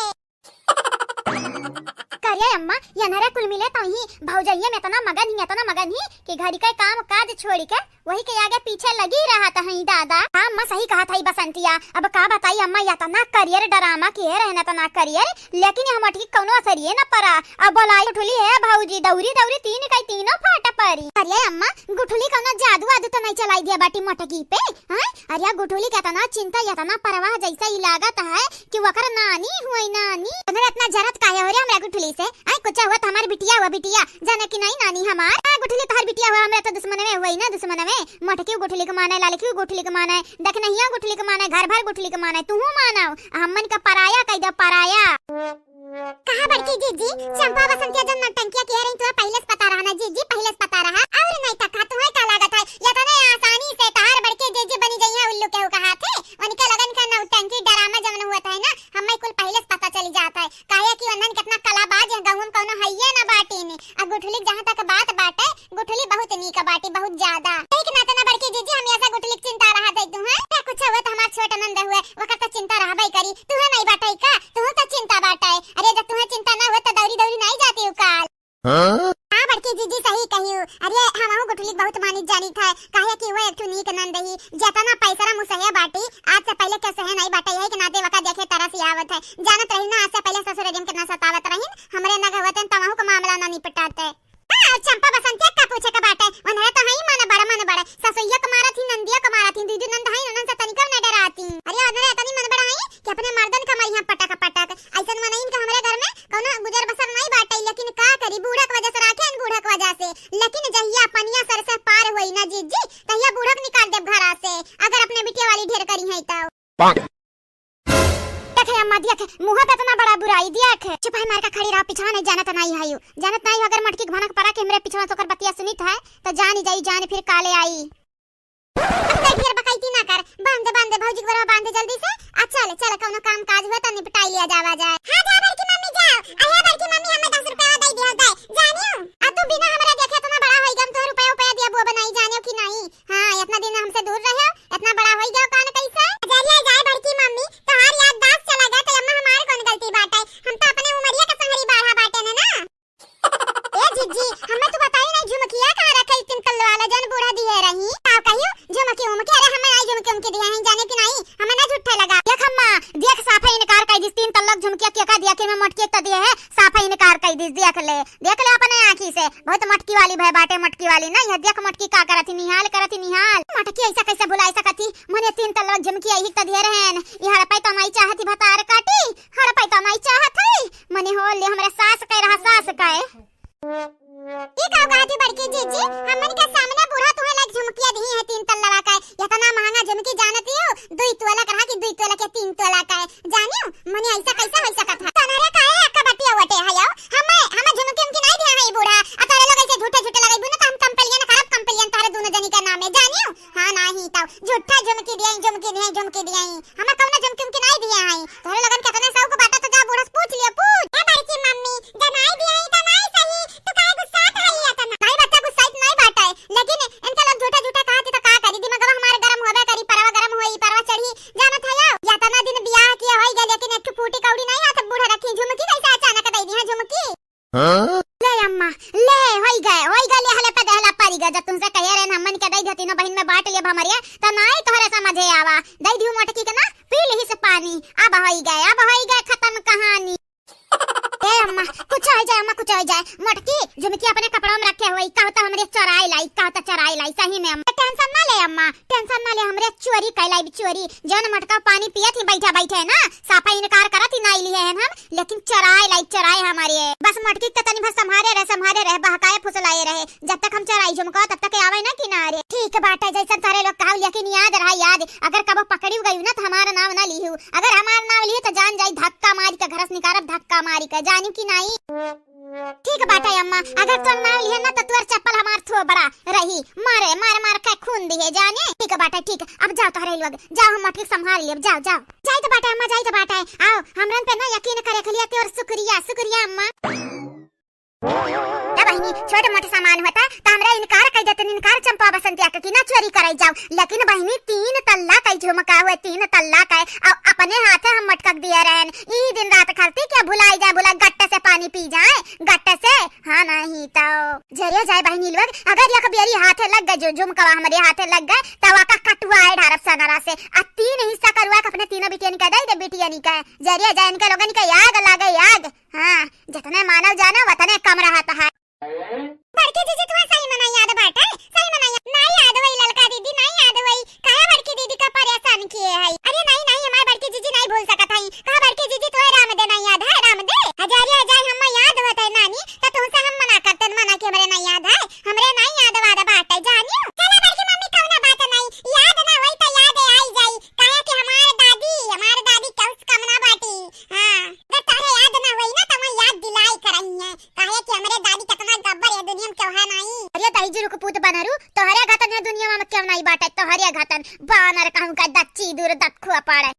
करिए अम्मा यनरा कुल मिले तो ही भौजइये में इतना मगन ही कि घड़ी का काम काज छोड़ के वही के आगे पीछे लगी रहा था ही दादा हां अम्मा सही कहा था बसंतिया अब का बताई अम्मा या तना करियर ड्रामा के रहना तना करियर लेकिन हम ठीक कोनो असर ये ना पड़ा अब बोलाई उठली है भौजी दौरी तीन कई तीनों फाटा परी अरे अम्मा गुठली कोनो जादू तो नहीं चलाई दिया बाटी मोटकी पे हां अरे गुठली का तना चिंता या तना परवाह जैसा ही लागत है कि वकर नानी हुई नानी अगर इतना जरत काहे हो रे हमरा गुठली से आई कुछ हुआ तो हमारी बिटिया जाने की नहीं नानी हमार गुठली तो हर बिटिया हुआ हमरा तो दुश्मन में हुई ना दुश्मन में मोटकी गुठली के माने लालकी गुठली के माने देख नहीं गुठली के माने घर भर गुठली के माने तू मानो हमन का पराया कह दे पराया कहा बड़की जीजी चंपा बसंतिया जन नटंकिया कह रही तो पहले से पता रहा ना जीजी पहले से पता रहा और नहीं तक तुम्हें का लागत है या तने आसानी से तार बड़के जीजी बनी गई है उल्लू के कहा थे उनके लगन का नौटंकी ड्रामा जमन हुआ था ना हमें कुल पहले से पता चली जाता है काहे कि वंदन कितना कलाबाज है गहुम कोनो हइये ना बाटी ने अब गुठली जहां तक बात बाटे गुठली बहुत नी का बाटी बहुत ज्यादा एक ना तना बड़की जीजी हम ऐसा गुठली चिंता रहा थे तू है कुछ हुआ तो हमार छोटा नंद हुए वक्त तो चिंता रहा भाई करी तू है नहीं बाटे का तू तो चिंता बाटे अरे जब तुम्हें चिंता ना हो तो दौरी नहीं जाती काल हां बड़की जीजी सही कहियो अरे हमहु गुठली बहुत मानी जानी था काहे कि वो एक नीक नंद ही जतना पैसा मुसहे बाटी आज से पहले के सहे नहीं बाटे है कि नाते वका देखे तरस आवत है जानत रही ना आज से पहले ससुर दिन के ना सतावत रही हमरे न गवतन तमहु को मामला ना निपटाते चंपा बसंतिया का पूछे का बाटे वनरे तो हई मन बड़ा ससुइया को मारा थी नंदिया को मारा थी दीदी नंद हई ननन से तनिक न डराती अरे वनरे तनी मन बड़ा हई कि अपने मर्दन कमाई यहां पटक ऐसन मन इनका हमरे घर में कोनो गुजर बसर नहीं बाटे लेकिन का करी बूढ़ा की वजह से राखे बूढ़ा की वजह से लेकिन जहिया पनिया सर से पार होई ना जीजी तहिया बूढ़ा निकाल दे घर से अगर अपने बिटिया वाली ढेर करी है तो देखे अम्मा देख मुंह पे इतना बड़ा बुराई दिया है। चुप है मार का खड़ी रहो, पिछवा नहीं जानत नहीं हायू, जानत नहीं अगर मटकी भनक पड़ा के हमरे पिछवा तोकर बतिया सुनित है तो जान जाई, जान फिर काले आई। अब देख यार बकाईती ना कर, बांध बांध भौजी के बरवा बांध जल्दी से। अच्छा चल चल कोनो काम काज हुआ तो निपटाई लिया जावा जाए। हां जा बड़की मम्मी जाओ, अहे बड़की मम्मी हमें 10 रुपया दे दियो दे जानियो। अब तू बिना हमरा देखे इतना बड़ा होई गम, तो रुपया रुपया दिया बुआ बनाई जानियो कि नहीं। हां इतना दिन हमसे दूर रहे, इतना बड़ा होई गयो कान कैसे। जरिया जाए बड़की मम्मी, तोहार याददाश्त चला गया तो अम्मा हमार कौन गलती बाटे, हम तो अपने उमरिया के संगरी बाढ़ा बाटे ने ना। ए जीजी हमें तो बताई नहीं झुमकिया कहां रखे, 3 तल्ले वाला जन बूढ़ा दिए रही का कहियो झुमकी उमकी। अरे हमें आई झुमकी उमकी दिया है जाने कि नहीं, हमें ना झूठा लगा। देख अम्मा देख साफा इनकार कर दिस, 3 तल्लक झुमकिया के का दिया के मैं मटकी त दिए है, साफा इनकार कर दिस। देख ले अपने आंखी से, बहुत मटकी वाली भय बाटे, मटकी वाली ना। यह देख मटकी का करती निहाल, करती निहाल। मटकी ऐसा कैसे भुलाई सकती, मने 3 तल्लक झुमकी आई त दिए रहन। ई हड़पई तो माई चाहती भतार काटी, हड़पई तो माई चाहत है मने हो ले हमरे सास कह रहा, सास कहे ई का गाती बड़की जीजी हमन के सामने बूढ़ा तुहे लाइक झुमकिया दी है 3 तल्ला का। इतना महंगा झुमकी जानती हो, 2 तोला कहा कि 2 तोला के 3 तोला का जानियो। मने ऐसा कैसे हो सकत है, तनरे काहे अक्का बटिया वटे है याओ। हमें झुमकी उनकी नहीं दिया है बूढ़ा, आ तारे लोग ऐसे झूठे झूठे लगाई बुना तो हम कंपलियन खराब कंपलियन तारे दोनों जनी का नाम है जानियो। हां नहीं तो झूठा झुमकी दिया, झुमकी दिया हमें कौन झुमकी उनकी नहीं दिया है। तारे लोगन कितने सौ को बात तो जा बूढ़ा से पूछ लियो, पूछ। ए बड़की मम्मी जनाई दिया ही तो नहीं सही, तो काहे गुस्सा आई है तना। नहीं बच्चा गुस्सा नहीं बाटा है, लेकिन इनका लोग झूठा झूठा कहती तो का करी, दिमाग हमारे गरम होबे करी, परवा गरम होई, परवा चढ़ी जानत है याओ। या तना दिन बियाह किया होई गया, लेकिन एक फूटी कौड़ी नहीं हाथ बूढ़ा रखी झुमकी कैसे अचानक दे दी है झुमकी। हां ले अम्मा ले होई गए ले हले पे दहला परी गया। जब तुमसे कहे रे हमन के दई धती न बहिन में बांट लिया हमरिया त नहीं तोहरे समझे आवा। दई दियो मटकी के ना पी ली से पानी, अब होई गए खत्म कहानी। ए अम्मा कुछ हो जाए, अम्मा कुछ हो जाए। मटकी झुमकी अपने कपड़ों में रखे हुए, का होता हमरे चराई लाई, का होता चराई लाई। सही में अम्मा टेंशन ना ले, अम्मा टेंशन ना ले, हमरे चोरी कैलाई चोरी। जन मटका पानी पिया थी बैठा बैठे ना, साफा इनकार करा थी नहीं लिए हम, लेकिन चराई हमारी है। बस मटकी के तनी बस संभारे रहे बहकाए फुसलाए रहे, जब तक हम चराई झुमका तब तक आवे ना किनारे। ठीक बात है, जैसा तारे लोग कहा, लेकिन याद रहा याद, अगर कबो पकड़ी गई ना तो हमारा नाम ना लिहू। अगर हमारा नाम लिहू तो जान जाई धक्का मारी के घरस निकारब, धक्का मारी के जानी कि नहीं। ठीक बात है अम्मा, अगर तुम नाम लिहे ना तो तुअर चप्पल हमार थो बड़ा रही, मार के खून दिए जाने। ठीक बात है, ठीक। अब जाओ तारे लोग जाओ, हम मटकी संभाल लिए, जाओ जाई तो बात है अम्मा, जाई तो बात है। आओ हमरन पे ना यकीन करे के लिए और शुक्रिया अम्मा। बहिनी छोटे मोटे सामान होता तो हमरा इनकार कर देते, इनकार चंपा बसंतिया के ना चोरी कराई जाओ। लेकिन बहिनी 3 तल्ला का झुमका हुए, 3 तल्ला का अपने हाथ हम मटकक दिए रहन। ई दिन रात करती क्या भुलाई जाए, गट्टे से पानी पी जाए गट्टे से। हाँ नहीं तो जरिया जाए बहिनी लोग, अगर एक बेरी हाथे लग गए, जो झुमका हमारे हाथे लग गए तवा का कटुआ है ढारप सनरा से, 3 हिस्सा करवा अपने तीनों बिटियन का दे बिटियन का। जरिया जाए इनके लोगन का याद लागे याद। हाँ जितने मानव जाना वतने कम रहता है। बड़की दीदी तुम्हें सही मना याद बाटा है, सही मना नहीं याद वही ललका दीदी नहीं याद वही कहा बड़की दीदी का परेशान किए है। अरे नहीं हमारी बड़की दीदी नहीं भूल सकत है, कहा बड़की दीदी तो राम दे नहीं याद है, राम दे हजारी हजार हम याद होता है नानी तो तुमसे हम मना करते, मना के हमरे नहीं याद है, हमरे नहीं याद वादा बात है जानियो। चला बड़की मम्मी कौन बात नहीं याद ना वही तो याद आई जाई, कहा कि हमारे दादी कौस कमना बाटी। हां अगर तारे याद ना वही ना तो मैं याद दिलाई करई है, कहे कि हमरे दादी कितना गब्बर है दुनिया में क्यों है नहीं। अरे ताईजरू को पूत बनरू तोहरे घातन है दुनिया में क्यों नहीं बाटे, तोहरे घातन बानर कहूं का दच्ची दूर दखुआ पड़े।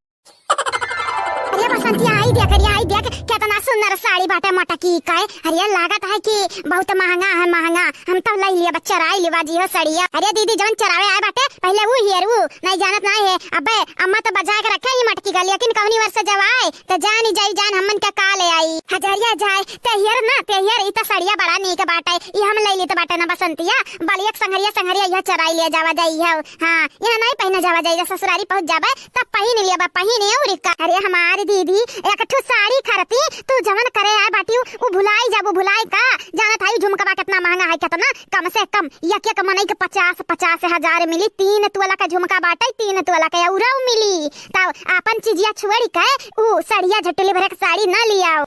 अरे बसंती आई देख कितना सुंदर साड़ी बाटे मटकी का। अरे लागत है कि बहुत महंगा है, हम तो ले लिया बच्चा राई लेवा जी हो सड़िया। अरे दीदी जौन चरावे आए बाटे पहले वो नहीं जानत नहीं है। अबे अम्मा तो बजा के रखे ही मटकी का, लेकिन कौनी वर्ष जब आए तो जान हमन का का ले आई। हजारिया जाए तेहियर इता सड़िया बड़ा नीक बाटे, ई हम ले लेते बाटे ना बसंतिया बलिया संगरिया यह चराई ले जावा जाई है। हां यह नहीं पहने जावा जाई, ससुरारी पहुंच जाबे तब पहन लिया पहने और का। अरे हमारी दीदी एक ठो साड़ी खरती तू जवन करे आए बाटी वो भुलाई का जानत है झुमका कितना महंगा है, कितना कम से कम एक मनई के 50,000 मिली। 3 तोला का झुमका बाटे, 3 तोला का औरा मिली। तब अपन चीजिया छोड़ी के ऊ सड़िया झटली भरे के साड़ी ना लियाओ।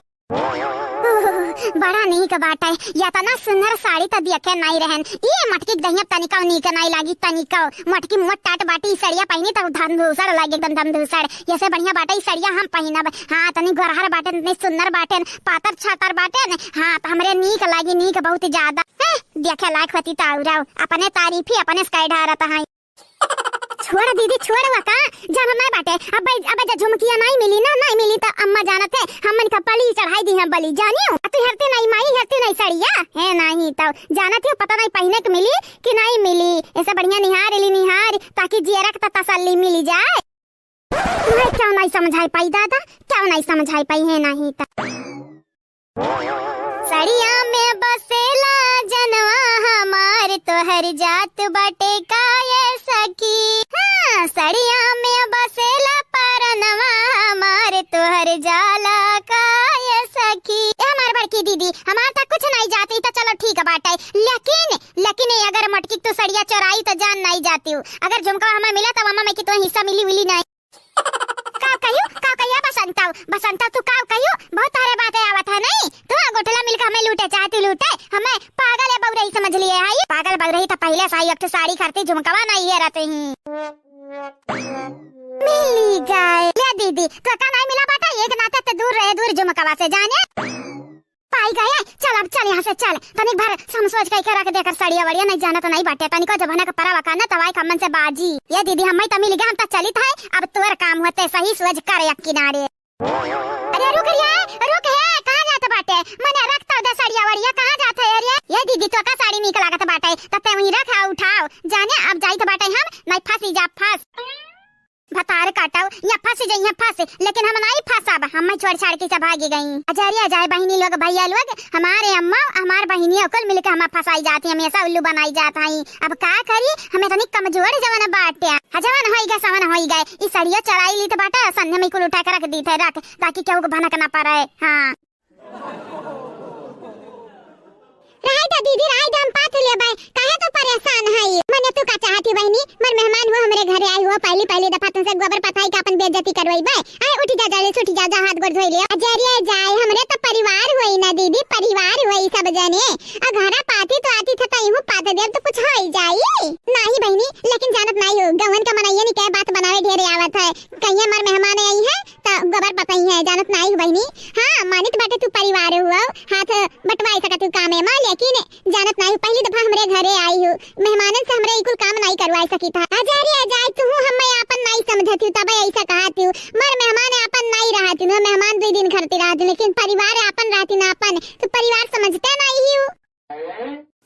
बड़ा नीक बाटे। या तना सुंदर साड़ी त देखे नहीं रहन। ये मटकी दहिया तनिका नीक नहीं लागी तनिका। मटकी मोट टाट बाटी साड़िया पहनी त धमधूसर लागे एकदम धमधूसर। ऐसे बढ़िया बाटे ई साड़िया हम पहनब। हां तनी गरहर बाटे तनी सुंदर बाटे पातर छातर बाटे। हां त हमरे नीक लागी नीक बहुत ज्यादा। देखे लायक होती त औराव अपने तारीफ ही अपने स्काई ढारत है। छोड़ दीदी छोड़ वका जब मैं बाटे अब जब झुमकिया नहीं मिली ना नहीं मिली तो अम्मा जानत है हमन का बलि चढ़ाई दी है बलि जानियो। तू हरते नहीं माई हरते नहीं सड़िया है नहीं तो जानत है पता नहीं पहने को मिली कि नहीं मिली। ऐसे बढ़िया निहार ली निहार ताकि जियरक त तसल्ली मिल जाए। तुम्हें क्यों नहीं समझाई पाई दादा क्यों नहीं समझाई पाई है नहीं तो सड़िया में बसेला जनवा हमार तोहर जात बाटे काये सखी। हाँ सड़िया में बसेला परनवा हमार तोहर जाला काये सखी। हमार बड़की दीदी हमार तक कुछ नहीं जाती तो चलो ठीक बाटे लेकिन अगर मटकी तो सड़िया चोराई तो जान नहीं जाती हूँ। अगर झुमका हमें मिला तो मम्मा में की तो हिस्सा मिली नहीं। का कहियो बसंता तू का कहियो बहुत सारे बातें आवत है नहीं। तू गोठला मिलकर हमें लूटे चाहती लूटे हमें पागल है बउरही समझ लिए है। पागल बउरही तो पहले से एक साड़ी खरीदती झुमकावा नहीं है रहते ही मिली गए। ले दीदी तो का नहीं मिला बाटा एक नाते तो दूर रहे दूर झुमकावा से जाने पाई गए। चल अब चल यहाँ से चल तनिक भर समझ के रख देकर सड़िया वड़िया नहीं जाना तो नहीं बाटे तनिको जमाना का परा वकाना तवाई खम्मन से बाजी। ये दीदी हमें तो मिल गया हम तो चलित है अब तोर काम होते सही सोच कर एक किनारे। अरे रुक है कहाँ जाते बाटे मने रखता उधर सड़िया वड़िया कहाँ जाते है अरे। ये दीदी तो का साड़ी निकल लागत बाटे तब वहीं रखा उठाओ जाने अब जाई तो बाटे हम नहीं फंसी जा फंस भतार काटाओ या फंस जाई है फंस लेकिन हम नहीं फंसाब हम छोड़ छाड़ के सब भागी गई। अजरिया जाए बहनी लोग भैया लोग हमारे अम्मा हमार बहनिया कुल मिलकर हम फंसाई जाती हमेशा उल्लू बनाई जात हई। अब का करी हमें तनी कमजोर जवान बाटे जवान होई गए सवन होई गए। इस सड़िया चढ़ाई ली तो बाटा संध्या में कुल उठा के रख दी थे रख ताकि केहू को भनक ना पड़े। हां राय दा दीदी राय दम पात ले बाय काहे तो परेशान है मने तू का चाहती बहनी मर मेहमान हुआ हमरे घरे आई हुआ पहली दफा तुमसे गोबर पथाई का अपन बेइज्जती करवाई बे आए उठ जा जल्दी उठ जा हाथ गोड़ धोई ले अजरिया जाए हमरे तो परिवार होई ना दीदी परिवार होई सब जने आ घरा पाती तो आती था तई हूं पाते देव तो कुछ होई जाई नहीं बहनी लेकिन जानत नहीं हो गवन का मनाइए नहीं क्या बात बनावे ढेरे आवत है कहिया मर मेहमान आई है तो गोबर पथाई है जानत नहीं बहनी। हां मानित बाटे तू परिवार हुआ हाथ बटवाई सका तू काम है लेकिन जानत नहीं पहली दफा हमरे घरे आई हूँ मेहमानन से हमरे इकुल काम नहीं करवाई सकी था। अजरिया जाए तू हमें अपन नहीं समझती तब ऐसा कहती हूँ मर मेहमान अपन नहीं रहती न मेहमान 2 दिन घर पे रहती लेकिन परिवार अपन रहती ना अपन तो परिवार समझते नहीं हूँ।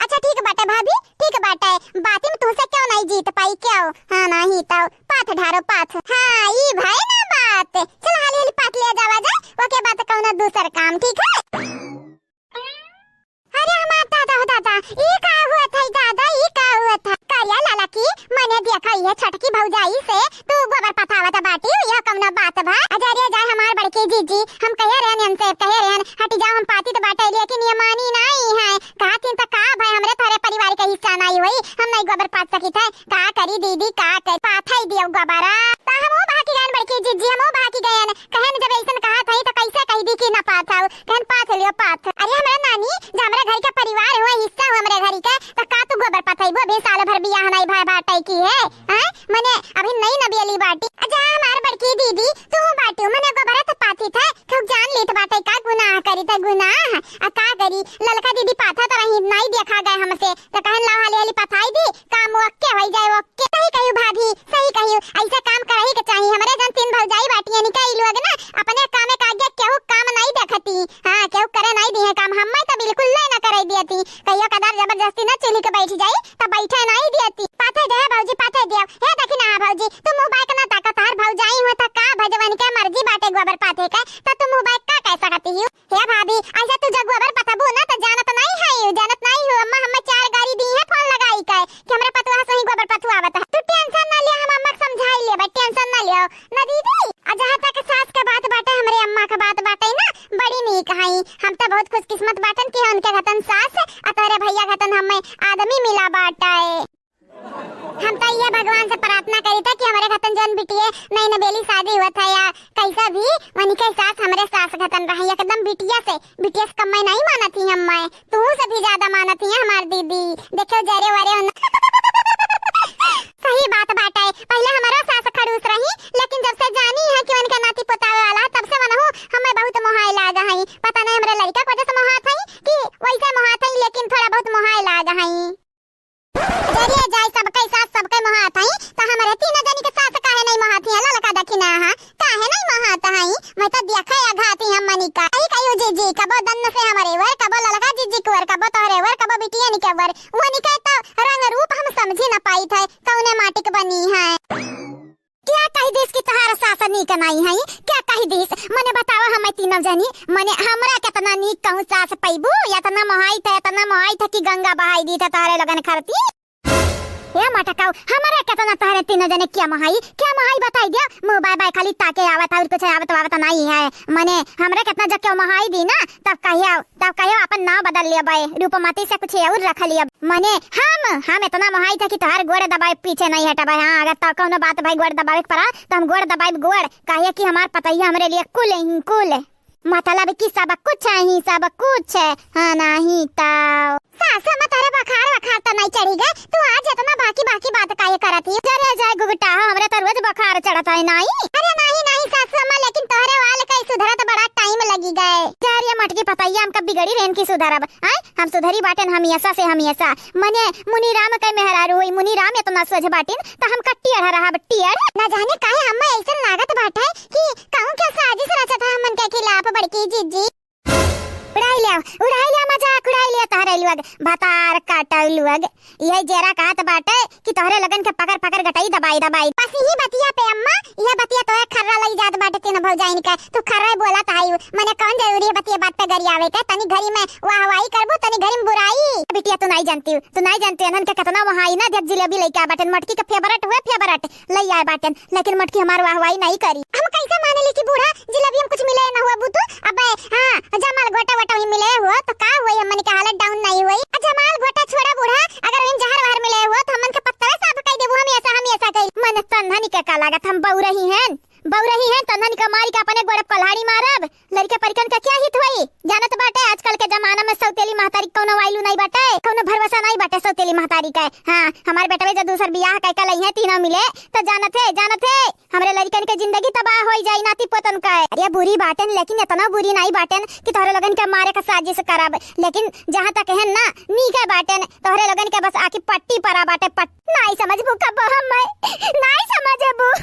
अच्छा ठीक बाटे भाभी ठीक बाटे बाती में तुमसे क्यों नहीं जीत पाई क्यों। हाँ नहीं तो पाथ ढारो पाथ। हाँ ई भाई ना बात चल हाली हाली पाथ ले जावा जा ओके बात कौन दूसर काम ठीक है। अरे हमार दादा ये का हुआ था दादा ये का हुआ था काया लाला की मैंने देखा ये छटकी भौजाई से तू गोबर पथावत बाटी यह कौन बात भा। अजरिया जाए हमार बड़के जीजी हम कहे रहन हमसे कहे रहन हट जाओ हम पाती तो बाटे लेकिन ये मानी नहीं है कहा तीन तो का भाई हमरे थारे परिवार का हिस्सा नहीं हुई हम नहीं गोबर पाथ सकी थे का करी दीदी का कर पाथाई दियो गोबरा ता हम बाकी गन बड़के जीजी हम बाकी गयन कहन जब ऐसन कहा था तो कैसे कह दी कि ना पाथाओ कहन पाथ लियो पाथ। अरे हमरा नानी हमरा घर का परिवार हुआ हिस्सा हुआ हमरे घर का तो का तू गोबर पथाई वो भी साल भर बियाह नहीं भाई बाटाई की है हैं मने अभी नहीं नबियली बाटी अजा हमार बड़की दीदी तू बाटी मने गोबर तो पाथी था तो जान लेत बाटाई का गुनाह करी था गुनाह आ का करी ललका दीदी पाथा तो रही नहीं देखा गए हमसे तो कहन ला हाली हाली पथाई दी काम ओके होई जाए ओके सही कहियो भाभी सही कहियो ऐसा काम करही के चाहिए हमरे जन 3 भौजाई बाटी यानी कई लोग ना अपने काम में कागे केहू काम नहीं देखती। हां केहू करे नहीं दी है काम हम तो बिल्कुल ना करे दियती कहियो कदार जबरदस्ती ना चली के बैठ जाई तो बैठे नहीं दियती पाथे दे भौजी पाथे दियो हे देखी ना भौजी तुम मोबाइल का ना ताकत हर भौजाई हो तो का भजवन के मर्जी बाटे गोबर पाथे का तो तुम मोबाइल का कैसा करती हो हे भाभी ऐसा तू जब गोबर पथबू ना तो जानत नहीं है जानत नहीं हो अम्मा हमें 4 गाड़ी दी है फोन लगाई के कि हमरा पतवा से ही गोबर पथवावत है तू टेंशन ना ले हम अम्मा समझाई ले बट टेंशन ना लियो ना दीदी जहां तक सास के बात बाटे हमरे अम्मा के बात बाटे ना बड़ी नीक हई हम तो बहुत खुशकिस्मत बाटन कि उनके घतन सास आ तोरे भैया घतन हमें आदमी मिला बाटा है। हम तो ये भगवान से प्रार्थना करी था कि हमारे खतन जन बिटिया नई नवेली शादी हुआ था या कैसा भी वनी के साथ हमारे सास खतन रही एकदम बिटिया से कम नहीं माना थी हम मैं तू से भी ज्यादा माना थी हमारी दीदी देखो जरे वरे सही बात बाटे पहले हमारा सास खड़ूस रही लेकिन जब से जानी है कि उनका नाती पोतावे वाला तब से मनहु हमें बहुत मोहाय लागा है पता नहीं हमारे लड़का को जैसे मोहात है कि वैसे मोहात है लेकिन थोड़ा बहुत मोहाय लागा है जरिए जाय सबके साथ सबके मोहात है त हमारे तीन जनी के साथ काहे नहीं मोहात है ललका दखिना हा काहे नहीं मोहात है मैं तो देखा या घाती हम मनी का कई कयो जी कबो दन्न से हमारे वर कबो ललका जी के वर कबो तोरे वर कबो बिटिया नि के वर वनी के तो रंग रूप हम समझी न पाई थे कौने माटी के बनी है क्या कही देश की तहार सास नीक नहीं है क्या कही देश मने बताओ हम तीनों जनी मने हमरा कितना नीक कहूं सास पैबू या तना मोहाई था कि गंगा बहाई दी था तारे लगन खरती या मटकाओ हमारे कितना तारे तीनों जने क्या महाई बताई दिया मोबाइल बाय खाली ताके आवत और कुछ आवत नहीं है मने हमरे कितना जब क्यों महाई दी ना तब कहियो अपन नाम बदल लिया बाय रूपमती से कुछ और रख लिया मने हम इतना महाई था कि तोहार गोड़ दबाए पीछे नहीं हटा भाई हां अगर तो कोनो बात भाई गोड़ दबावे पड़ा तो हम गोड़ दबाए गोड़ कहिए कि हमार पतैया हमरे लिए कुल मतलब कि सब कुछ है हाँ नहीं ताऊ सास में तारे बखार तो नहीं चढ़ी गए तू आज इतना बाकी बात काहे करती जरे जाए गुगटा हमरे तो रोज बखार चढ़ता है नहीं अरे नहीं सास में लेकिन तोहरे वाल का सुधरत बड़ा टाइम लगी गए यार ये मटकी पतैया हमका बिगड़ी रेन की सुधरब हां हम सुधरी बाटन हमेशा मने मुनि राम के मेहरारू हुई मुनि राम इतना सोझ बाटिन तो हम कट्टी रहा बट्टियर न जाने काहे हम ऐसा लागत बाटे कि कहूं क्या साजिश रचा था हमन के खिलाफ बड़की जीजी उड़ाई लिया मजाक उड़ाई लिया तहरे लुग भतार काटल लुग ये जेरा कहत बाटे कि तोहरे लगन के पकड़ गटाई दबाई बस ही बतिया पे अम्मा ये बतिया तो खर्रा लई जात बाटे तीन भौजाइन के तू खर्रा बोला ताई मने कौन जरूरी है बतिया बात पे गरी आवे के तनी घरी में वाहवाही करबो तनी घरी में बुराई बिटिया तू नहीं जानती अनन के कितना वहाई ना जब जिलेबी लेके आ बाटन मटकी के फेवरेट लई आए बाटन लेकिन मटकी हमार वाहवाही नहीं करी हम कैसे माने ली कि बूढ़ा जिलेबी में कुछ मिले ना हुआ बुतू अबे हां जमाल गोटा ही मिले हुआ तो का हुई हमन के हालत डाउन नहीं हुई जमाल गोटा छोड़ा बूढ़ा अगर इन जहर बाहर मिले हुआ तो हमन के पत्ता साफ कई देबो हम ऐसा कई मन तन्हनी के का लागत हम बऊ रही हैं तन्हनी का मारी का अपने गोड़ पल्हाड़ी मारब लड़के परिकन का क्या हित हुई जानत बाटे आजकल के जमाना में सौतेली महतारी कोनो वाइलू नहीं बाटे कोनो भरोसा नहीं बाटे सौतेली महतारी का हां हमार बेटवे जब दूसर बियाह कई का लई है तीनों मिले तो जानत है हमरे लड़कन के जिंदगी तबाह होई जाई नाती पोतन का अरे बुरी बाटन लेकिन इतना बुरी नहीं बाटन कि तोहरे लगन के मारे का साजिश करब लेकिन जहां तक है ना नीके बाटन तोहरे लगन के बस आकी पट्टी परा बाटे नहीं समझबू कब हम नहीं समझबू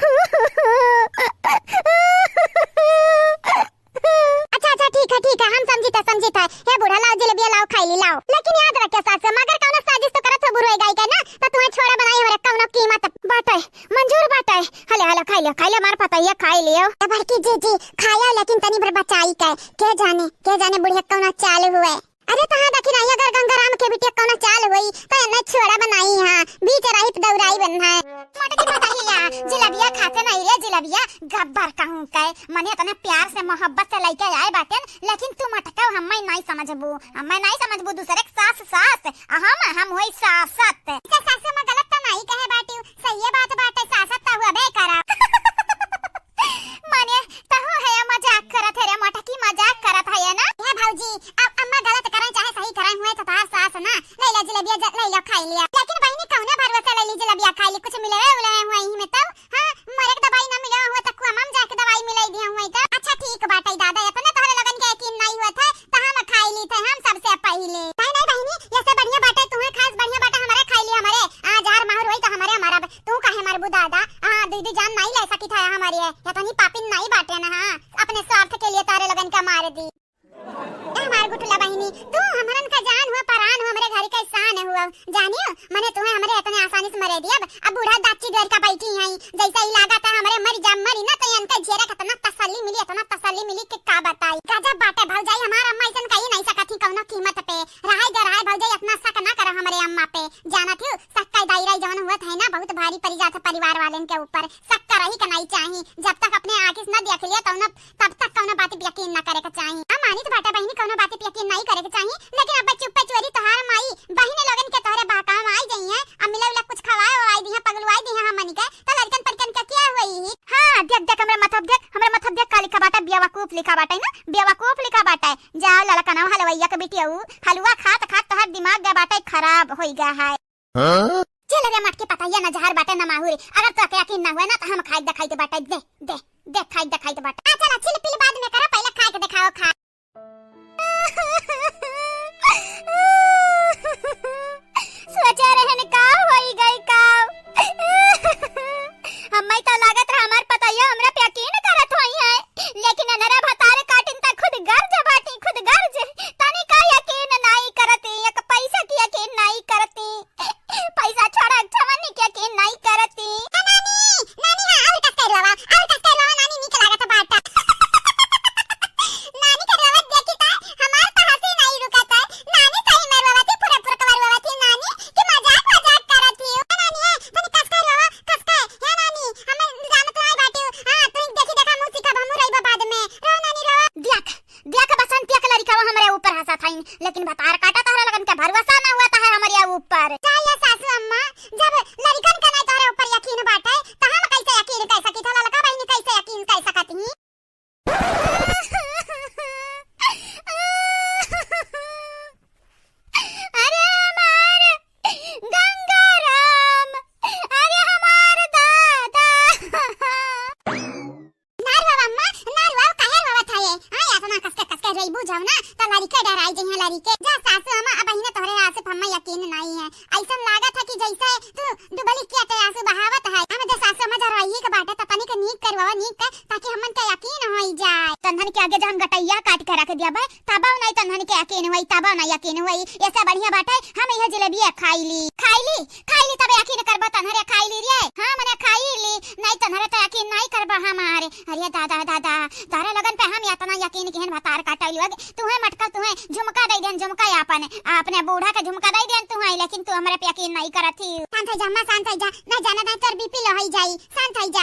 अच्छा ठीक है हम समझी था हे बूढ़ा लाओ जलेबी लाओ खाई लाओ लेकिन याद रखे सास मगर कौनो साजिश तो करत हो बुरई गई के ना तो तुम्हें छोड़ा बनाई हो कौनो कीमत बाटे मंजूर बाटे हले खाई ले मार पतैया खाई लियो बड़की जी खाया लेकिन तनी भर बचाई के जाने बुढ़िया कौनो चाल हुए अरे तहां देखी नहीं अगर गंगाराम के बिटिया कौनो चाल हुई तो न छोड़ा बनाई हां बीच राहित दौराई बनना है मटकी बताइया जलेबिया खाते नहीं रे जलेबिया गब्बर कहूं के मने तने प्यार से मोहब्बत से लेके आए बाटन लेकिन तू मटका हम नहीं समझबू दूसरे सास हम होई सासत सास में गलत तो नहीं कहे बाटी सही बात बाटे सासत तो हुआ बे करा मने तहु है मजाक करत है रे मटकी मजाक करत है ना हे भौजी अब अम्मा गलत करे चाहे सही करे हुए तो तार सास ना ले जलेबिया ले खाई लिया लेकिन बहनी कहूं भरोसा ले ली जलेबिया खाई ली कुछ मिले हुए ही में तब हां मरे के दवाई ना मिले हुआ तो कुआ हम जाके दवाई मिलाई दिया हुई का अच्छा ठीक बाटे दादा अपने तोहरे लगन के यकीन नहीं हुआ था तो हम खाई ली थे हम सबसे पहले नहीं बहनी ये से बढ़िया बाटे तुम्हें खास बढ़िया बाटे हमारे खाई लिया हमारे आज हर माहौल होई तो हमारा तू काहे मारबू दादा हां दीदी जान नहीं ले सकी था हमारी है या तनी पापिन नहीं बाटे ना हां अपने स्वार्थ के लिए तारे लगन का मार दी हमार गुठला बहनी तू हमरन का जान हुआ परान हुआ हमरे घर का शान हुआ जानियो मने तुम्हें हमरे इतने आसानी से मरे दिया अब बूढ़ा दाची घर का बैठी है जैसा ही लगा था हमरे मरी ना तो इनका जेरा कितना तसल्ली मिली कि का बताई गजब बाटे भौजाई हमार अम्मा ऐसन कही नहीं सकती कौनो कीमत पे रहाई भौजाई इतना शक ना कर हमरे अम्मा पे जानत हो शक का दायरा जवन हुआ है ना बहुत भारी पड़ जाता परिवार वालन के ऊपर शक करही का नहीं चाहिए जब तक अपने आंखें न देख लिया तब तक कौनो बात पे यकीन न करे के चाहिए मानी तो बाटा बहनी कौनो बात पे यकीन नहीं करे के चाहिए लेकिन अब चुप पे चोरी तोहार माई बहने लोगन के तोहरे बहकाव आई गई है अब मिला कुछ खवाए कनवा हलवैया के बिटिया हलवा खात खात तोहर दिमाग गा बाटे खराब होई गा है। चल रे मटकी पताइया ना जहर बाटे ना माहुरी, अगर तो के यकीन ना हुए ना तो हम खाई दिखाई बाटे दे दे दे खाई दिखाई बाटे। चल चिल पिल बाद में करा, पहले खाई के दिखाओ खा। सोचा रहन का होई गई का हम्मई तो लागत रहा हमार पताइया हमरा पे यकीन करत होई है, लेकिन नरा भतारे काटिन त खुद गर्ज बाटी खुद गर्ज तनी का यकीन नहीं करती, एक पैसा की यकीन नहीं करती, पैसा छोड़ा छमनी के यकीन नहीं करती। नानी नानी हां और कस करवा नानी निक लागत बाटा। नानी करवा देखी त हमार त हंसी नहीं रुकत है, नानी सही मरवा थी पूरा पूरा करवा थी नानी कि मजाक मजाक करत थी। नानी तनी कस करवा कस का या नानी हमें जानत नहीं बाटी। हां तू देखी देखा मुंह सिखा हमू रही बाद में रो नानी रो। देख देख बसंतिया के लड़का हमरे ऊपर हंसा था, लेकिन भतार काटा तोहरा लगन के भरोसा ना हुआ था हमारे ऊपर। चाहे सासू अम्मा जब लड़कन का नहीं तोहरे ऊपर यकीन बाटे त हम कैसे यकीन कर सकी था, लड़का बहनी कैसे यकीन कर सकती। अरे हमार गंगाराम, अरे हमार दादा नारवा अम्मा नारवा काहे बाबा था ये। हां या तना कस के रही बुझाव ना त लड़ी के डराई जइया लड़ी के जा सासू अम्मा अब बहिने तोहरे आसे हम्मा यकीन नहीं है। ऐसा लागत है कि जैसे तू डुबली किया ते आंसू बहावत है। हम दे सासू अम्मा जरवाई के बाटे त तनी के नीक करवा नीक कर ताकि हमन के यकीन होई जाए। तन्हन के आगे जहन गटैया काट के रख दिया बे तबा नहीं तन्हन के यकीन होई, तबा नहीं यकीन होई। ऐसा बढ़िया बाटे हम यह जलेबी खाईली तबे यकीन करबा तन्हरे खाईली रे। हां मने खाईली नहीं तन्हरे त यकीन नहीं करबा हमारे। अरे दादा दादा तारे लगन पे हम इतना यकीन केहन भतार काटैली तू है मटका तू है झुमका दे देन झुमका अपने बूढ़ा के झुमका दे देन तू है, लेकिन तू हमरे पे यकीन नहीं करत थी। शांत जा अम्मा शांत जा, ना जाने ना तोर बीपी लो होई जाई, शांत जा।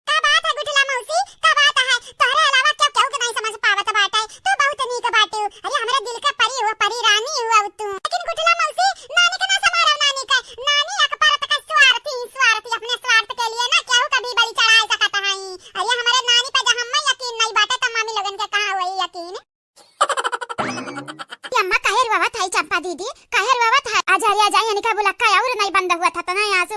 का बात है गुठला मौसी का बात है, तोहरे अलावा क्या केहू के नहीं समझ पावत बाटे, तू बहुत नीक बाटे। अरे हमरे दिल के परी हुआ परी रानी हुआ तू। लेकिन गुठला मौसी नानी के ना समारो नानी के नानी अकबरत का स्वार्थी अपने स्वार्थ के लिए ना केहू कभी बलि चढ़ा सकत है। अरे हमारे नानी पे जहां हम यकीन नहीं बाटे त मामी लोगन के कहां होई यकीन। अम्मा काहेर वावत है चंपा दीदी काहेर वावत है, आ जा यानी का बुलक्का और नहीं बंद हुआ था तना आंसू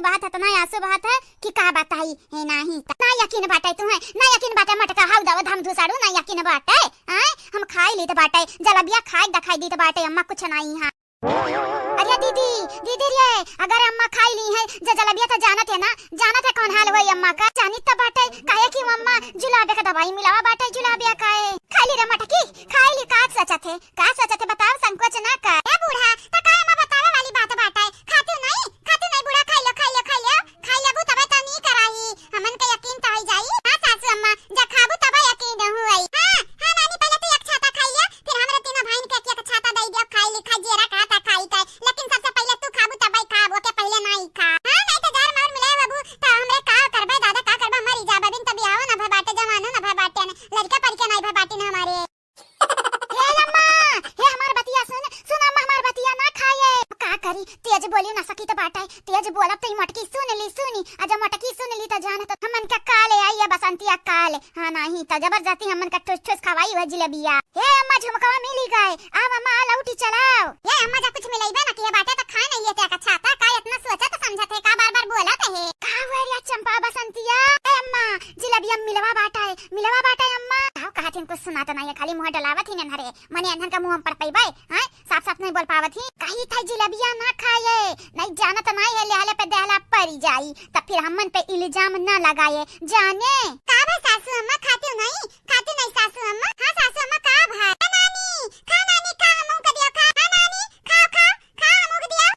बहात है कि का बताई है नहीं ना यकीन बाटे तू है ना यकीन बाटे मटका हाउ दवा धम धुसाड़ू ना यकीन बाटे। हैं हम खाई ली त बाटे जलेबिया खाई दिखाई दी त बाटे अम्मा कुछ नहीं है। अरे दीदी रे अगर अम्मा खाई ली है जलेबिया तो जानत है कौन हाल हुई अम्मा का जानी त बाटे काहे कि अम्मा जुलाबे का दवाई मिलावा बाटे जुलाबिया काहे खाई ली रे मटकी खाई ली का सच थे बताओ संकोच ना कर। ए बूढ़ा त काहे अम्मा बतावे वाली बात बाटे खाती नहीं बूढ़ा खाई लो तबे त नहीं कराई हमन के यकीन त होई जाई। हां सासू अम्मा जा खाबू तबे यकीन होई। हां नानी पहले तो एक छाता खाइए फिर हमरे तीनों भाई के एक छाता दे दियो खाई ली खा जेरा खाता खाई का, लेकिन सबसे पहले तू खाबू तबे खाबो के पहले नहीं खा। हां नहीं तो जहर मार मिले बाबू त हमरे का करबे दादा का करबे मरी जा बिन तभी आओ ना बाटे जमानो ना बाटे ने लड़का पर के नहीं बाटे ना हमारे। हे अम्मा हे हमार बतिया सुन अम्मा हमार बतिया ना खाए का करी तेज बोली ना सकी तो बाटे तेज बोलब त मटकी सुनी अज मटकी सुन ली त जान त हमन का काले आई है बसंतिया काले। हां नहीं त जबरदस्ती हमन का ठुस खवाई है जलेबिया। हे अम्मा झुमकवा मिली गए अब अम्मा लौटी चलाओ। ये अम्मा जा कुछ मिलैबे ना किए बाटे त खा नहीं लेते का छाता का इतना सोचत समझत है का बार बोलत है का वरिया चंपा बसंतिया। ए अम्मा जलेबिया मिलवा बाटे अम्मा आओ कहत कुछ सुनात नहीं है खाली मुंह डलावत ही नहरे मने अंधन का मुंह पर पैबे। हैं साफ नहीं बोल पावत ही कहीं था जलेबिया ना खाए नहीं जानत नहीं है लेहले पे देहला परी जाई त फिर हमन पे इल्जाम ना लगाए जाने का बे सासू अम्मा खाती नहीं सासू अम्मा। हां सासू अम्मा का भाई नानी खा मुंह के दिया खा नानी खा मुंह के दिया।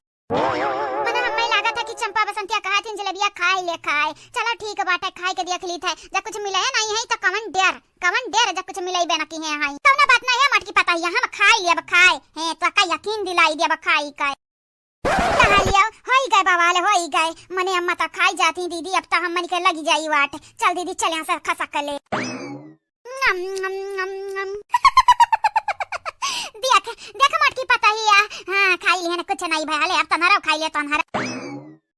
मने हमें लगा था कि चंपा बसंतिया कहत हैं जलेबिया खाए चलो ठीक बाटे खाए के देख ली थे जब कुछ मिले नहीं है तो कवन डेर जब कुछ मिले बे ना की है हां तब ना बात ना है मटकी पता है हम खाई ले अब खाए हैं तो का यकीन दिलाई दे अब खाई का लिया होई गए बवाल होई गए मने अम्मा तो खाई जाती दीदी अब तो हमन के लगी जाई वाट चल दीदी चल यहां से खसा कर ले। देख मटकी पता ही हां खाई ली है ना कुछ नहीं भले अब तनहरा खाई ले तनहरा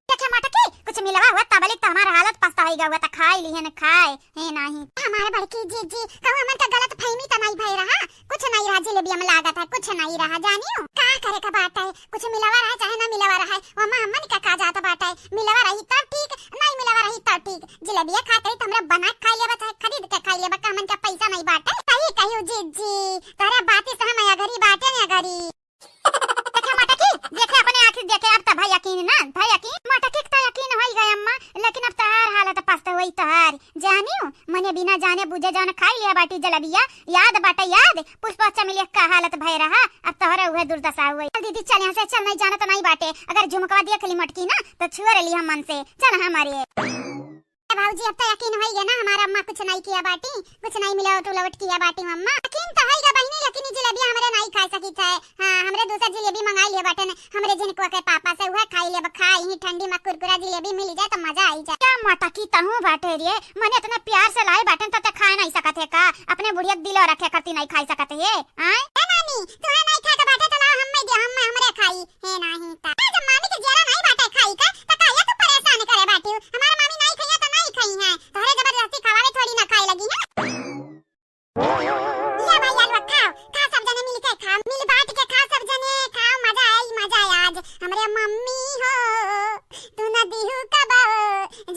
देखे मटकी कुछ मिलवा हुआ तबली तो हमारा हालत पछता होई गवा त खाई ली है ना खाए है नहीं हमारे बड़की जी कहू हमन का गलत फहमी त नहीं भई रहा कुछ नहीं राजी जिलेबिया में लागत है कुछ नहीं रहा जानियो का करे का बात है कुछ मिलावा रहा चाहे ना मिलावा रहा है वमा अम्मा ने का जाता बात है मिलावा रही तब ठीक नहीं मिलावा रही तब ठीक जिलेबिया खाते ही तुमरा बना खा लिया बता खरीद के खा लिया बका मन का पैसा नहीं बाटे सही कहियो जीजी तारा बातें से हम अगरी बाटे ने अगरी देखा मटकी देखे अपने आंखें देखे अब तो भाई यकीन ना भाई यकीन मटकी का यकीन हो गई अम्मा लेकिन अब तहार हालत पछता हुई तहार जानियो मने बिना जाने बुझे जाने खाई लिया बाटी जलेबिया याद बाटे याद पुष्पा चमेलिया का हालत भय रहा अब तोहरा हुए दुर्दशा हुई दीदी चल यहाँ से चल नहीं जाना तो नहीं बाटे अगर झुमकवा दिया खली मटकी ना तो छुआ लिया मन से चल हमारे भाऊजी अब तो यकीन हो गया ना हमारा अम्मा कुछ नहीं किया बाटी कुछ नहीं मिला तो लवट किया बाटी मम्मा यकीन तो होगा बहनी लेकिन जलेबी हमरे नहीं खा सकी थे हां हमरे दूसरा जलेबी मंगा लिया बाटे ने हमरे जन को के पापा से हुआ खाई ले खाई ही ठंडी में कुरकुरा जलेबी मिल जाए तो मजा आई जाए क्या माता की तहू बाटे रे मने इतना प्यार से लाए बाटे तो खा नहीं सकत है का अपने बुढ़िया दिल रखे करती नहीं खाई सकत है हां ए नानी तू नहीं खा के बाटे तो ला हम दे हम हमरे खाई है नहीं ता जब मामी के जरा नहीं बाटे खाई का तो काया तू परेशान करे बाटी हमार मामी नहीं खाया तो नहीं खाई है तोरे जबरदस्ती खवावे थोड़ी ना खाए लगी है या भाई यार खाओ खा सब जने मिल के खा मिल बांट के खा सब जने खाओ मजा आज हमरे मम्मी हो तू ना दिहु कब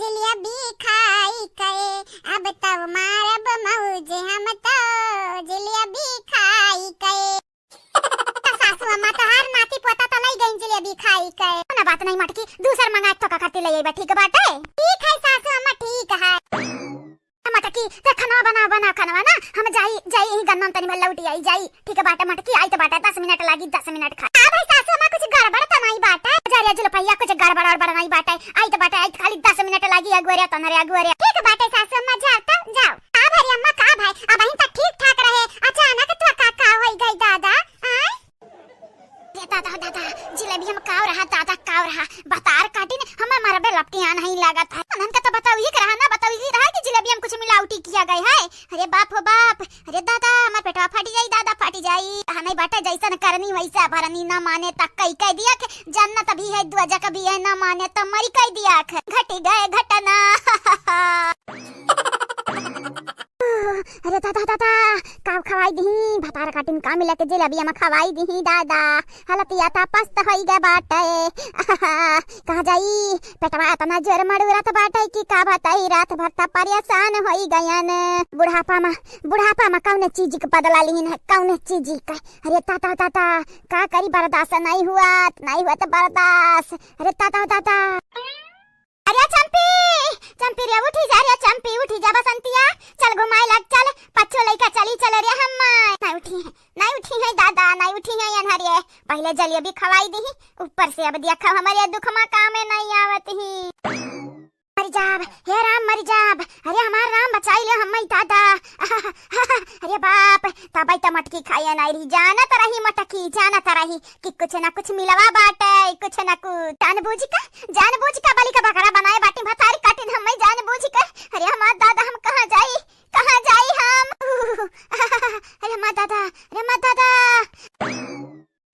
जलेबी खाई करे अब तो मारब मौज हम तो जलेबी खाई करे सासू अम्मा तो हर नाती पोता तो नहीं गई जलेबी खाई करे ना बात नहीं मटकी दूसर मंगा तो का खाती ले आइबा ठीक बात है ठीक है सासू अम्मा ठीक है मटकी ते खाना बना खाना ना हम जाई ही गन्ना तनी भल्ला उठी आई जाई ठीक है बाटा मटकी आई तो बाटा 10 मिनट लागी 10 मिनट खा आ भाई सासू अम्मा कुछ गड़बड़ तो नहीं बाटा जरिया जुल भैया कुछ गड़बड़ और बड़ा नहीं बाटा आई तो बाटा आई खाली 10 मिनट लागी अगुरे तनरे अगुरे ठीक है बाटा सासू अम्मा जाओ तो जाओ आ भाई अम्मा का भाई अब ही तक ठीक ठाक रहे अचानक तो का होई गई दादा दादा जिलेबी हम काव रहा दादा काव रहा बतार काटिन हम हमारा बे लपटियां नहीं लगा था अनन का तो बताओ ये रहा ना बताओ ये रहा कि जिलेबी हम कुछ मिलावटी किया गई है अरे बाप हो बाप अरे दादा हमार पेटवा फटी जाई दादा फटी जाई हमें बाटा जैसा न करनी वैसा भरनी ना माने तक कई कह दिया कि जन्नत भी है दुआ कभी है ना माने तो मरी कह दिया घटी गए घटना अरे दादा काव खवाई दी भतार काटिन का मिला के जलेबी हम खवाई दी दादा हालत या ता पस्त होई गे बाटे कहां जाई पेटवा इतना जोर मड़ुरत बाटे कि का बताई रात भर ता परेशान होई गयन बुढ़ापा में कौन चीज के बदला लीन है कौन चीज का अरे ताता का करी बर्दाश्त नहीं हुआ तो बर्दाश्त अरे ताता अरे चंपी रे उठी जा बसंतिया चल घुमाए लग चल पछो लइका चली चल रे हम्मा नहीं उठी है दादा नहीं उठी है अनहरिए पहले जलेबी खवाई दी ऊपर से अब देखा हमारे दुखमा काम में नहीं आवत ही मर जाब हे राम मर जाब अरे हमार राम बचाई ले हम्मा दादा अरे बाप तब तो मटकी खाया नहीं रही जानत रही मटकी जानत रही कि कुछ ना कुछ मिलवा बाटे कुछ ना कुछ जानबूझ का बलि का बकरा बनाए बाटी भतारी काटिन हम जानबूझ का अरे हमार दादा हम कहां जाई हम अरे हमार दादा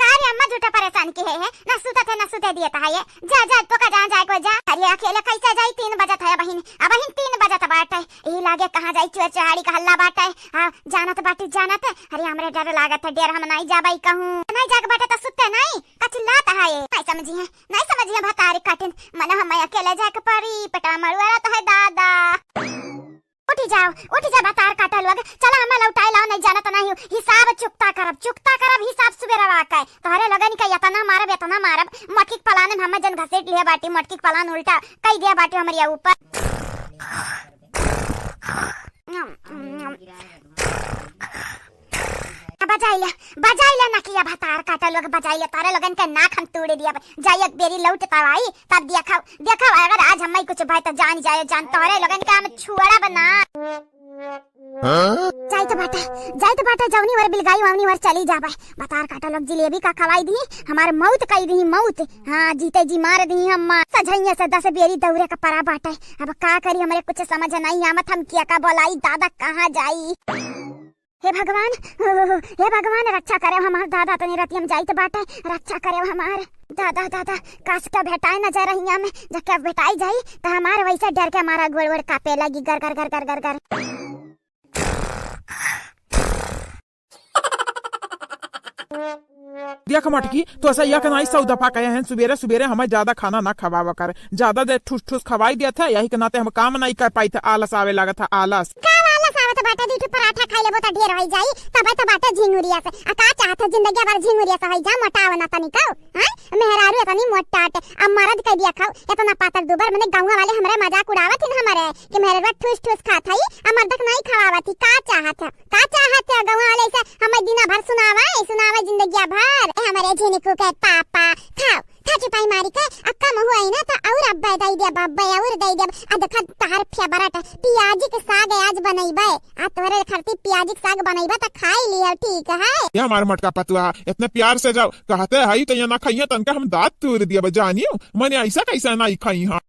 अरे अम्मा झूठा परेशान की है ना सुते दिए था ये जा तो का जाए को जा अरे अकेले कैसे जाई 3 बजे था बहिन अब 3 बजे तो बाटे ई लागे कहां जाई चोर चहाड़ी का हल्ला बाटे हां जानत अरे हमरे डर लागत है डेर हम नहीं जाबई कहूं नहीं जाके बाटे तो सुते नहीं कचिल्लाता है नहीं समझिए भतारी काटिन मन हम अकेले जाके पड़ी पेटा मरुआ तो है दादा उठी जा बतार काटा लोग चला हमें लौटाए लाओ नहीं जाना तो नहीं हिसाब चुकता करब हिसाब सुबेरा वाका तोहरे लगन का यतना मारब मटकी पलाने हम जन घसेट लिया बाटी मटकी पलान उल्टा कई दिया बाटी हमरिया ऊपर बजाइले ना किया भतार काटा लोग बजाइले तारे लगन के नाक हम तोड़ दिया जाय एक बेरी लौट तवाई तब देखा अगर आज हम कुछ भाई तो जान तोरे लगन के हम छुआड़ा बना जाई तो बाटा जौनी वर बिलगाई वावनी वर चली जाबे बतार काटा लोग जलेबी का खवाई दी हमार मौत कई दी मौत हां जीते जी मार दी हम सजैया से 10 बेरी दौरे का परा बाटे अब का करी हमरे कुछ समझ नहीं आमत हम किया का बोलाई दादा कहां जाई हे भगवान रक्षा करे हमार दादा तनी रतियम जाई तो बाटे रक्षा करे हमार दादा काश का भेटाए न जा रही में जब भेटाई जाई तो हमार वैसा डर के हमारा गोड़ कापे लगी गर दिया मटकी तो ऐसा यह नहीं सौ दफा कहे हैं सुबेरे सुबेरे हमें ज्यादा खाना ना खवावा कर, ज्यादा देर ठूस ठूस खवाई दिया था, यही के नाते हम काम नहीं कर पाई थे, आलस आवे लगा था आलस। आवत बाटे दीठू पराठा खाइले बो त ढेर होई जाई, तबे त बाटे झिंगुरिया से आ का चाहत जिंदगी भर झिंगुरिया से होई जा मोटाव ना तनी कौ हैं मेहरारू तनी मोटाटे आ मरद कह दिया खाओ इतना पातर दुबर मने गांव वाले हमरे मजाक उड़ावत हिन हमरे कि मेहरारू ठूस ठूस खात हई आ मर्दक नहीं खवावत का चाहत गांव वाले से हमें दिन भर सुनावे जिंदगी भर ए हमरे झिनिकू के पापा खाओ थाची पाई मारी के अक्का महुआ आई ना त और अब्बा दई दे बब्बा और दई दे आ देख तार फेवरेट पियाजी के साग आज बनईबे आ तोरे खरती पियाजी के साग बनईबे त खाई लियो ठीक है। ये हमारे मटका पतुआ इतने प्यार से जाओ कहते हई तो ये ना खाइए तनका हम दांत तोड़ दिया जानियो मैंने ऐसा कैसा नहीं खाई। हाँ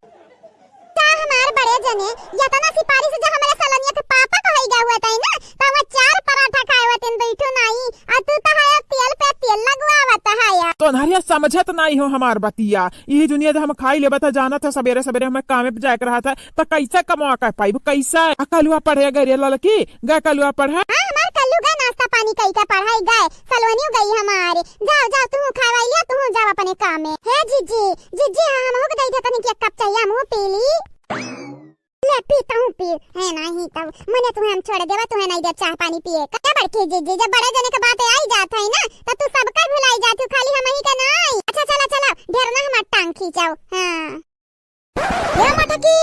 हमारे बड़े जने या तना सिपारी से जो हमारे सलनिया के पापा कहई गया हुआ था ना तो वो 4 पराठा खाए हुए तीन बैठो नहीं आ तू तो है तेल पे तेल लगवावत है या तो नरिया समझत नहीं हो हमार बतिया, यही दुनिया हम खाई ले बता जाना था सवेरे सवेरे हमें काम पे जाकर रहा था तो कैसे कमा कर पाई कैसा कलुआ पढ़े गए लड़की गए कलुआ पढ़ा हमार कल्लू गए नाश्ता पानी कई का पढ़ाई गए सलोनी गई हमारे जाओ तू खावाई लिया तू जाओ अपने काम में है जीजी हम हो गई थे तनी एक कप चाहिए हम पी ली ले पीता हूँ पी है नहीं तब मैंने तुम्हें हम छोड़ देवा तुम्हें नहीं दे चाय पानी पिए क्या बड़की जीजी जब बड़े जने के बात आई जात है ना तो तू सबका भुलाई जाती खाली हम ही का नहीं। अच्छा चला ढेर ना हमार टांग खींचाओ। हां ये मटकी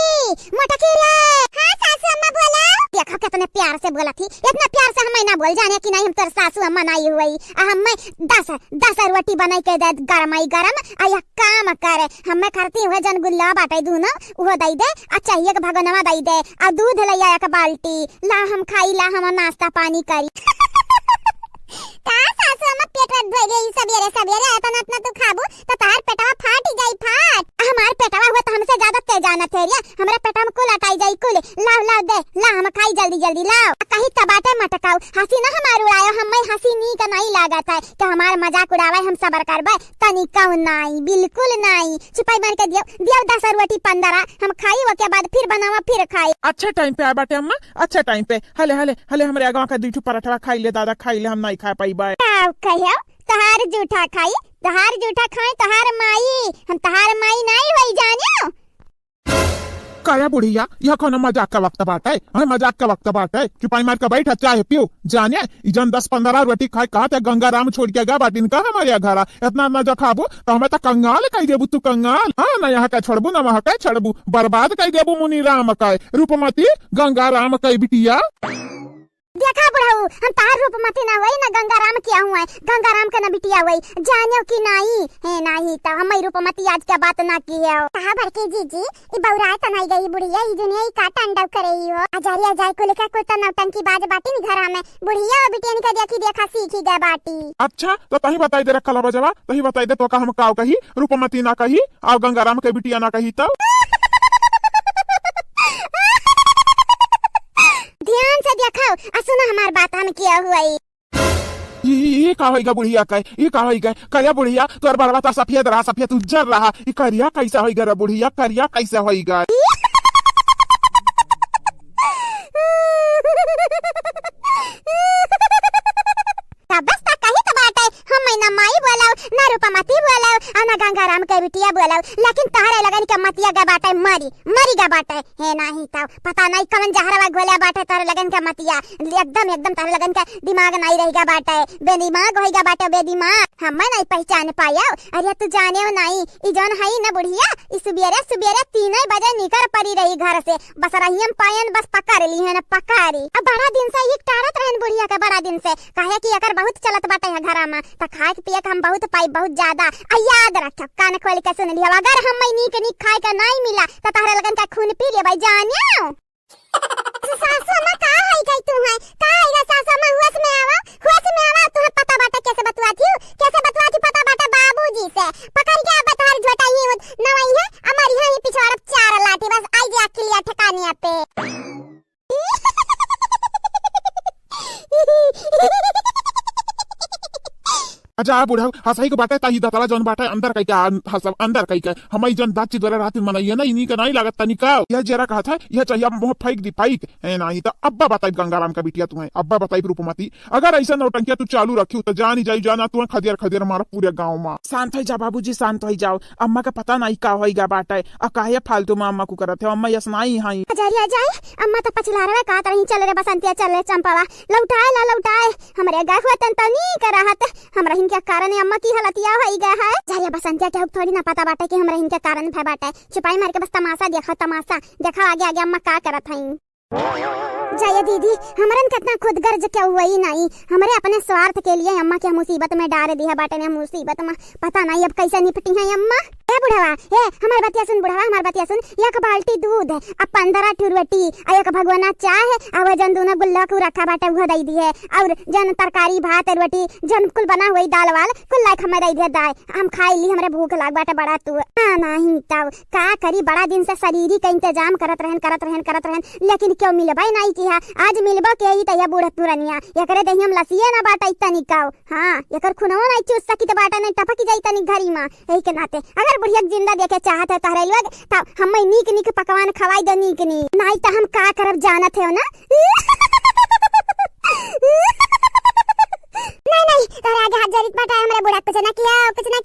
रे हां सासू अम्मा बोला देखो कितने प्यार से बोला थी इतना प्यार से हमें ना बोल जाने कि नहीं हम तेरे सासू अम्मा नहीं हुई हमें 10 रोटी बनाई के दे गरम आ काम करे हमें करती हुए जन गुल्ला बाटे दूनो वो दई दे आ चाहिए के भगनवा दई दे आ दूध ले आया के बाल्टी ला हम खाई ला हम नाश्ता पानी करी का सासू अम्मा पेट भर गई सवेरे इतना तू खाबू तो तार पेटवा फाट जाई हमार पेटवा हुआ तो हमसे ज्यादा तेजाना थेरिया हमरा पेटवा में कुल अटाई जाई कुल लाओ दे ला हम खाई जल्दी लाओ कहीं तबाटे मटकाओ हंसी ना हमार उड़ायो हमें हंसी नी का नहीं लागत है कि हमार मजाक उड़ावे हम सबर करबे तनिका नहीं बिल्कुल नहीं छुपाई मार के दियो 10 रोटी 15 हम खाई वो के बाद फिर बनावा फिर खाई। अच्छे टाइम पे आ बाटे अम्मा अच्छे टाइम पे हले हमारे गांव का दूठू पराठा खाई ले दादा खाई ले हम नहीं खा पाई बा कहियो तहार जूठा खाई तहार जूठा खाई तहार माई हम तहार माई नहीं होई जानियो काया बुढ़िया यह कौन मजाक का वक्त बात है हमें मजाक का वक्त बात है चुपाई मार के बैठा चाहे पियो जाने इजन 10-15 रोटी खाए कहा था गंगाराम छोड़ के गया बाटिन का हमारे घर इतना न जो खाबू तो हमें तो कंगाल कह देबू तू कंगाल हाँ न यहाँ का छोड़बू न वहाँ का छोड़बू बर्बाद कह देबू मुनि राम का रूपमती गंगाराम का बिटिया देखा बुढ़ाऊ हम तार रूपमती ना हुई ना गंगाराम किया हुआ है गंगाराम का ना बिटिया हुई जानियो कि नहीं है नहीं तो हम रूपमती आज क्या बात ना की है कहा बड़के जीजी ई बौराए त नहीं गई बुढ़िया ई दुनिया ई का टंडव करे ही हो अजरिया जाय को लेकर कोई तो नौटंकी बाज बाटी घर में बुढ़िया और बिटिया का देखा सीखी गए बाटी। अच्छा तो तही बताई दे रखला बजवा तही बताई दे तो का हम काव कही रूपमती ना कही और गंगाराम के बिटिया ना कही तो ध्यान से देखाओ सुनो हमार बात हम किया हुआ ये का होइगा बुढ़िया का ये का होइगा करिया बुढ़िया तोर बड़वा तो सफेद उज्जर रहा ये करिया कैसा होइगा रे बुढ़िया करिया कैसा होइगा बस ता कही तो बात है हम ना माई बोलाओ ना रूपमती बोलाओ और ना गंगाराम के बिटिया बोलाओ लेकिन तहरे लगन के मतिया गा बाटे मरी गा बाटे है नहीं तो पता नहीं कौन जहरवा गोलिया बाटे तहरे लगन के मतिया एकदम तहरे लगन के दिमाग नहीं रहेगा बाटे बेदिमाग होइगा बाटे बेदिमाग हम नहीं पहचान पाया। अरे तू जाने नहीं ई जौन हई ना बुढ़िया ई सुबेरे 3 बजे निकल पड़ी रही घर से बस रहियम पायन बस पकड़ ली है ना पकारी अब बड़ा दिन से एक टारत रहन बुढ़िया का बड़ा दिन से काहे कि एकर बहुत चलत बाटे है घर में त खाए पिए हम बहुत पाई बहुत ज्यादा याद रख कान खोल के सुन लियो अगर हम नीक खाए का नहीं मिला त तहरे लगन का खून पी ले भाई जानियो सासू मां का है गई तू है का है सासू मां होश में आवा तुम्हें पता बाटे कैसे बतवाती पता बाटे बाबूजी से पकड़ के बता झोटा ही नवई है हमारी है पिछवाड़ 4 लाठी बस आई जा किलिया ठिकानिया पे अच्छा बुढ़ा हंसाई को बाटे ताही दतला जौन बाटे अंदर कई के हंसब अंदर कई के हमई जन दाची द्वारा रात में मनइए ना इन्हीं का नहीं लागत तनी का यह जरा कहा था यह चाहिए मोह फेंक दी पाइक है नहीं तो अब्बा बताई गंगाराम का बिटिया तुम्हें अब्बा बताई रूपमती अगर ऐसा नौटंकिया तू चालू रखी तो जान ही जाई जाना तू खदेर खदेर मारा पूरे गाँव में। शांत हो जा बाबूजी शांत हो जाओ अम्मा का पता नहीं का होगा बाटे और काहे फालतू में अम्मा को करत है अम्मा यस नहीं है अजरिया जाए अम्मा तो पछला रहे का तरह चल रे बसंतिया चल रे चंपावा लौटाए ला लौटाए हमरे गए हुए तन नहीं करहत हमरा हिन के कारण अम्मा की हालतिया होई गया है जरिया बसंतिया के थोड़ी ना पता बाटे कि हमरा हिन के कारण भय बाटे छुपाई मार के बस तमाशा देखा आगे आगे अम्मा का करत हई जया दीदी हमरन कितना खुद गर्ज क्या हुआ ही नहीं हमरे अपने स्वार्थ के लिए अम्मा के मुसीबत में डाल दिया बाटे ने मुसीबत में पता नहीं अब कैसे निपटी है अम्मा। ए बुढ़वा ए हमार बतिया सुन बुढ़वा हमार बतिया सुन एक बाल्टी दूध अब 15 रोटी और एक भगवाना चाय और जन दोनों गुल्ला को रखा बाटे वो दई दी है और जन तरकारी भात रोटी जन कुल बना हुई दाल वाल कुल लाइक हमें दई दे दाय हम खाई ली हमरे भूख लाग बाटे बड़ा तू नहीं तब का करी बड़ा दिन से शरीरी का इंतजाम करत रहन लेकिन क्यों मिलबा नहीं किया आज मिलबा के ही तया बूढ़ तुरनिया एकरे दही हम लसिए ना बाटा इतना निकाओ हां एकर खुनवा नहीं चूस सकी तो बाटा नहीं टपक जाई तनी घरी में एही के नाते अगर बुढ़िया जिंदा देखे चाहत है तहरे लोग त हम नीक पकवान खवाई दे नीक नहीं तो हम का करब जानत है ना नहीं तोरा आगे हाथ जरित बाटा हमरा बुढ़ा कुछ ना किया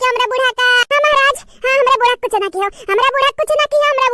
हमरा बुढ़ा का महाराज हां हमरा बुढ़ा कुछ ना किया हमरा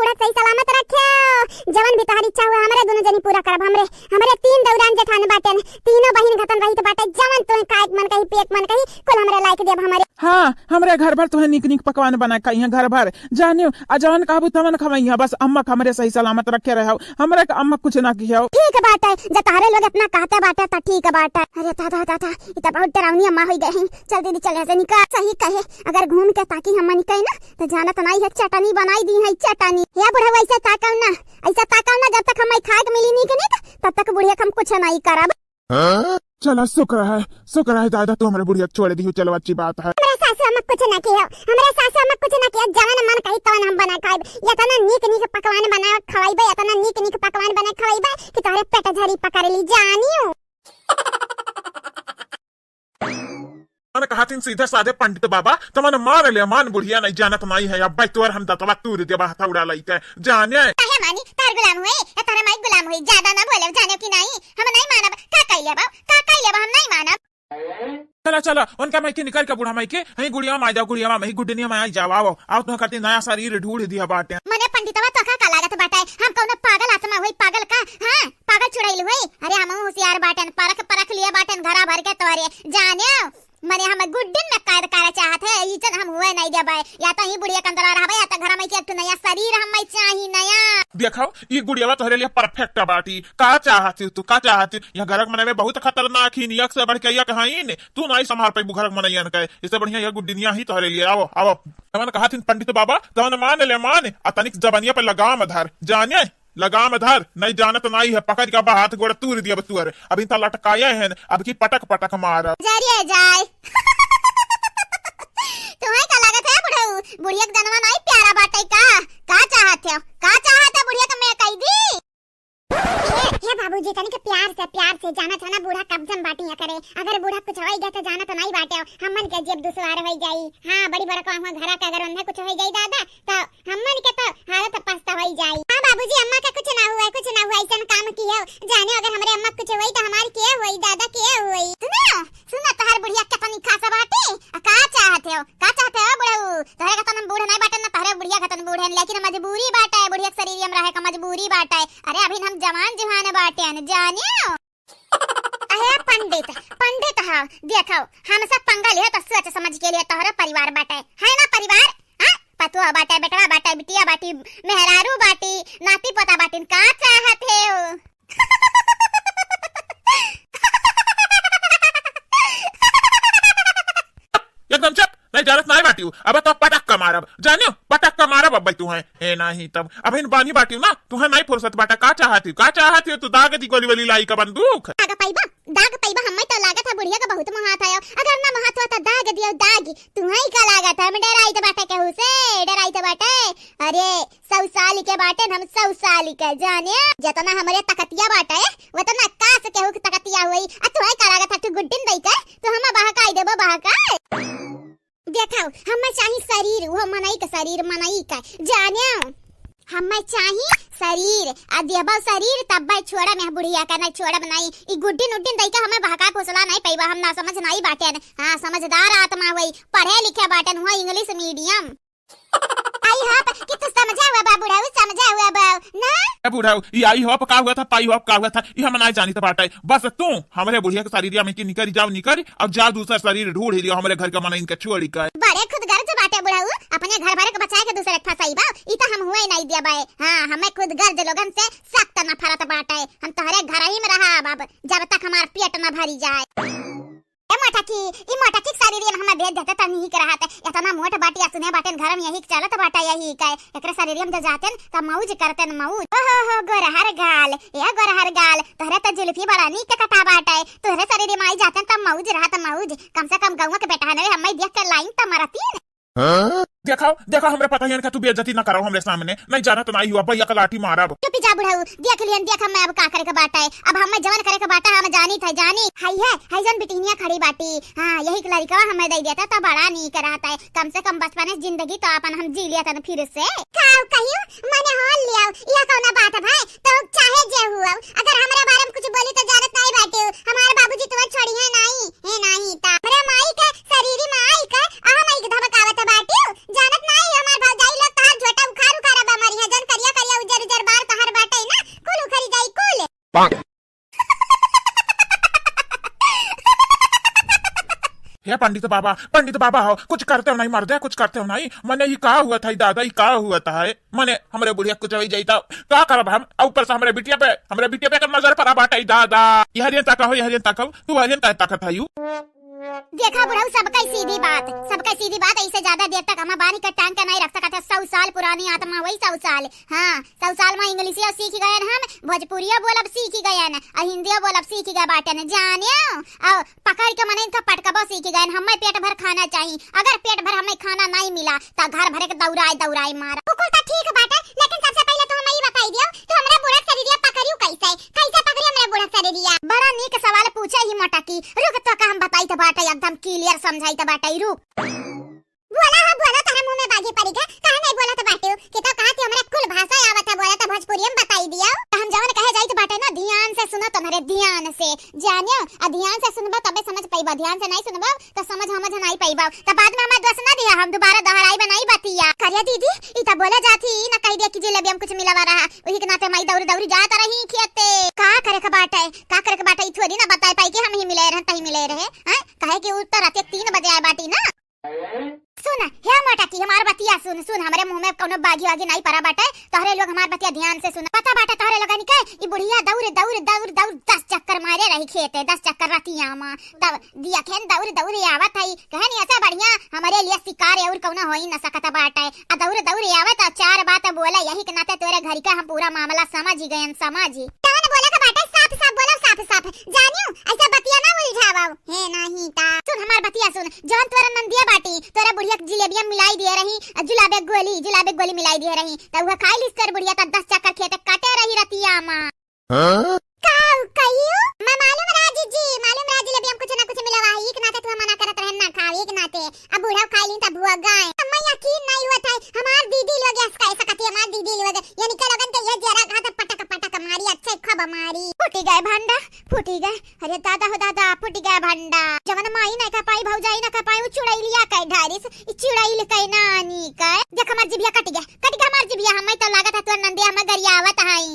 बुढ़ा सही सलामत रखियो जवन भी तोहरी इच्छा हुआ हमरे दोनों जनी पूरा करब हमरे 3 दौरान जेठान बाटे तीनों बहिन घतन रही तो बाटे जवन तोहे काट मन कही पेट मन कही कुल हमरे लायक देब हमरे हाँ हमरे घर भर तुम्हें निक पकवान बना खाई घर भर जानियो अजवन कहबू तमन खवाई बस अम्मा हमरे सही सलामत रखे रहो हमरे अम्मा कुछ ना कियो ठीक बाटे जे तारे लोग इतना कहते बाटे त ठीक बाटे अरे ताता ई त बहुत डरावनी अम्मा होई गई चल दीदी चल ऐसे निका सही कहे अगर घूम के ताकि हम निकई ना तो जानत नहीं है चटनी बनाई दी है चटनी या बुढ़ा ऐसा ताकाव ना जब तक हमें खाए मिली नहीं के नहीं तब तक बुढ़िया हम कुछ नहीं करब चला शुक्र है दादा तू हमारे बुढ़िया छोड़ दी चलो अच्छी बात है हमरा सासू अम्मा कुछ ना कियो जवन मन कही तवन हम बना खाइब या तना नीक पकवान बना खवाइबे या तना नीक पकवान बना खवाइबे कि तोरे पेट झड़ी पकड़ ली जानियो मैंने कहा थी सीधे साधे पंडित बाबा तुमने मार लिया मान बुढ़िया नहीं जानत नहीं है अब तोर हम दतवा तूर दे बात उड़ा लई के जाने काहे मानी तार गुलाम हुए या तारा माई गुलाम हुई ज्यादा ना बोले जाने की नहीं हम नहीं मानब का कइले बा हम नहीं मानब चला उनका माई के निकल के बुढ़ा माई के हई गुड़िया माई जाओ गुड़िया माई गुड्डनी माई जाओ आओ तुम करती नया शरीर ढूंढ दिया बाटे मने पंडितवा तो का लागत बाटे हम कौन पागल आत्मा होई पागल का हां पागल छुड़ाइल होई अरे हम होशियार बाटन परख लिया बाटन घरा भर के तोरे जाने मने हम गुड्डन में कायद करे चाहत है इजन हम हुए नहीं देबे या तो ही बुढ़िया कंदरा रहबे या तो घर में के नया शरीर हम चाही नया देखो ये गुड़िया तोहरे लिए परफेक्ट बाटी का चाहती तू यह घरक मने में बहुत खतरनाक ही नियक से बढ़ के या कहां तू नहीं संभाल पाई घरक मनैयन के इससे बढ़िया ये गुड्डनिया ही तोहरे लिए आओ मैंने कहा थी पंडित बाबा तवन मान अतनिक जबानिया पर लगाम धर जाने लगाम धर नहीं जानत नहीं है पकड़ के हाथ गोड़ तूर दिया बतुअर अभी तो लटकाया है अब की पटक मार जरिए जाए तुम्हें क्या लागत है बुढ़िया जनवा नहीं प्यारा बाटे का चाहते हो बुढ़िया का मैं कही दी हे बाबूजी तनिक प्यार से जाना था ना बूढ़ा कब्जम बाटिया करे अगर बूढ़ा कुछ होई गया तो जाना तो नहीं बाटे हमन के जेब दुश्वार होई जाई हां बड़ी बड़ा काम घरा का अगर उन्हें कुछ होई जाई दादा तो हमन के तो हालत पछता होई जाई हां बाबूजी अम्मा का कुछ ना हुआ ऐसा काम किया जाने अगर हमरे अम्मा कुछ होई तो हमारी के होई दादा के होई सुना तोहर बुढ़िया कितनी खासा बाटे का चाहते हो बुढ़ऊ तोहरे का तन बूढ़ा नहीं बाटे ना तोहरे बुढ़िया का तन बूढ़े लेकिन मजबूरी बाटे बुढ़िया शरीर में रहे का मजबूरी बाटे अरे अभी हम जवान बाटे न जानियो अरे पंडित हां देखो हम सब पंगा लियो तो सोच समझ के लिए तोहरा परिवार बाटे है ना परिवार हां पतुआ बाटे बेटवा बाटे बिटिया बाटी मेहरारू बाटी नाती पोता बाटी का चाहते हो एकदम चुप नहीं जानत नहीं बाटी अब तो पटक का मारब जानियो पटक का मारब अब तू है नहीं तब अब इन बानी बाटी ना तुम्हें नहीं फुर्सत बाटा का चाहती हो तू दाग दी गोली वाली लाई का बंदूक दाग पाइबा हमें तो लागत है बुढ़िया का बहुत महात है अगर ना महात होता दाग दियो दागी तुम्हें का लागत है डराई तो बाटे केहू से डराई तो बाटे अरे 100 साल के बाटे हम 100 साल के जाने जितना हमारे तकतिया बाटे उतना कास केहू की तकतिया हुई तुम्हें का लागत है तू गुड्डिन दई के तो हम बहकाई देबो बहकाई देखाओ हमें चाहिए शरीर वो मनई का शरीर मनई का जानियो हमें चाहिए शरीर आ देबा शरीर तब भाई छोड़ा मैं बुढ़िया का नहीं छोड़ा नहीं ई गुड्डी नुड्डी दई का हमें भगा फुसला नहीं पैबा हम ना समझ नहीं बाटे हां समझदार आत्मा वही पढ़े लिखे बाटन हुआ इंग्लिश मीडियम आई होप कि तू समझा हुआ बा बुढ़ाऊ समझा हुआ बा ना ए बुढ़ाऊ ये आई होप का हुआ था पाई होप का हुआ था ये हम नहीं जानी तो बाटा है बस तू हमारे बुढ़िया के शरीर में की निकल जाओ अब जा दूसरा शरीर ढूंढ लियो हमारे घर का मन इनका छोड़ी का बड़े खुद गर्ज बाटे बुढ़ाऊ अपने घर भरे के बचाए के दूसरे फसाई बा ई तो हम हुए नहीं दिया बाए हां हमें खुद गर्ज लोगन से सख्त न फरत बाटे हम तोहरे घर ही में रहा अब जब तक हमार पेट न भरी जाए ई मोटा की सारी दिन हमें भेज देते त नहीं करत इतना मोट बाटी सुने बाटन घर में यही चलत बाटा यही काय एकरे शरीर में जातेन त मौज करतेन मौज हो गोरहर गाल या गोरहर गाल तोहरे त जुल्फी बड़ा नी के कटा बाटा तोहरे शरीर में आई जातेन त मौज रहत मौज कम से कम गांव के बेटा ने हमें देख के लाइन त मारती देखाओ देखा हमरे पता है तू बेइज्जती ना करो हमरे सामने नहीं जाना तो नहीं हुआ भैया का लाठी मारा चुप जा बुढ़ाऊ देख लियन देख मैं अब का करे के बाटा है अब हमें जवन करे के बाटा हम जानी था जानी हाय जन बिटिनिया खड़ी बाटी हां यही के लड़का हमें दे देता तो बड़ा नहीं कराता है कम से कम बचपन में जिंदगी तो अपन हम जी लिया था फिर से खाओ कहियो माने हाल लिया यह कौन बात है भाई तो चाहे जे हुआ अगर हमारे बारे में कुछ बोली तो जानत नहीं बाटे हमारे बाबूजी तुम्हें छोड़ी है नहीं ता मेरे माई के शरीर में आई का आ माई के धमकावत बाटे जानत नहीं हमार भौजाई लोग तहार झोटा उखाड़ उखाड़ बमरी है जन करिया करिया उजर उजर बार तहार बाटे ना कुल उखड़ी जाई कुल हे पंडित बाबा हो कुछ करते हो नहीं मर जाए कुछ करते हो नहीं मैंने ये कहा हुआ था दादा ये कहा हुआ था मैंने हमारे बुढ़िया कुछ वही जाता क्या करब हम ऊपर से हमारे बिटिया पे नजर पड़ा बाटा दादा यह ताकहो तू हरियन ताकत है यू देखा बुढ़ाऊ सबका सीधी बात ऐसे ज्यादा देर तक हम बानी का टांग का नहीं रख सकते 100 साल पुरानी आत्मा वही 100 साल हां 100 साल में इंग्लिश सीख गए हम भोजपुरिया बोलब सीख गए और हिंदी बोलब सीख गए बाटन जानियो और पकड़ के मन इनका पटकबो सीख गए हमें पेट भर खाना चाहिए अगर पेट भर हमें खाना नहीं मिला तो घर भरे के दौड़ाई मार कुल तो ठीक बाटे लेकिन सबसे पहले तो हमें ये बताई दियो तो हमरा बुढ़ा शरीरिया पकड़ियो कैसे पकड़ियो हमरा बुढ़ा शरीरिया बड़ा नीक सवाल पूछे ही मोटा की रुक तो का हम बताई तो बाटा एकदम क्लियर समझाई तो बाटा रुक बोला तारा मुंह में बागी पड़ी का कहां नहीं बोला तो बाटे कि तो कहा कि हमरा कुल भाषा आवत है बोला तो भोजपुरी में बताई दिया हम जवन कहे जाई तो बाटे ना ध्यान से सुनो तुम्हारे ध्यान से जानियो आ ध्यान से सुनबा तबे समझ पाइबा ध्यान से नहीं सुनबा तो समझ नहीं पाइबा तो बाद में हमें दोष ना दिया हम दोबारा दोहराई बनाई बतिया करिया दीदी ई तो बोला जाती ना कह दे कि जलेबी हम कुछ मिलावा रहा वही के नाते मई दौड़ी जाता रही खेते का करे के बाटे ई थोड़ी ना बताई पाई कि हम ही मिले रहे हैं कहे कि उत्तर रात 3 बजे आए बाटी ना सुन हे मोटा की हमार बतिया सुन हमारे मुंह में कोनो बागी वागी नहीं पड़ा बाटे तोहरे लोग हमार बतिया ध्यान से सुन पता बाटे तोहरे लोगन के ई बुढ़िया दौड़ 10 चक्कर मारे रही खेते 10 चक्कर रतिया में तब दिया खेन दौड़ आवत है कहनी ऐसा बढ़िया हमारे लिए शिकार और कोनो होई न सकता बाटे आ दौड़ आवत 4 बात बोला यही के नाते तोरे घर का हम पूरा मामला समझ गए समझी तवन बोला का बाटे साफ बोला साफ जानियो ऐसा बतिया ना उलझावा हे नहीं ता सुन हमार बतिया सुन जौन तोरा नंदिया बाटी तोरा बुढ़िया जिलेबिया मिलाई दिए रही जुलाबे गोली मिलाई दिए रही त वो खाई लिस कर बुढ़िया त 10 चक्कर खेते काटे रही रतिया मा काऊ कहियो मैं मालूम जिलेबी हम कुछ ना कुछ मिलावा एक नाते तू मना करत रहन ना खाओ एक नाते अब बूढ़ा खाई लिन त भुआ गए हमें यकीन नहीं हुआ था हमार दीदी लोग ऐसा कहती हमार दीदी लोग यानी के लोगन के ये जरा घात पटक मारी अच्छे खब मारी फूटी गए अरे दादा हो दादा फूटी गए भंडा जवन माई नहीं का पाई भौजाई ना का पाई चुड़ाई लिया कई ढारिस चुड़ाई ले कई नानी का देख हमार जिबिया कट गया हमार जिबिया हमें तो लागत है तो नंदे हमें गरिया आवत हई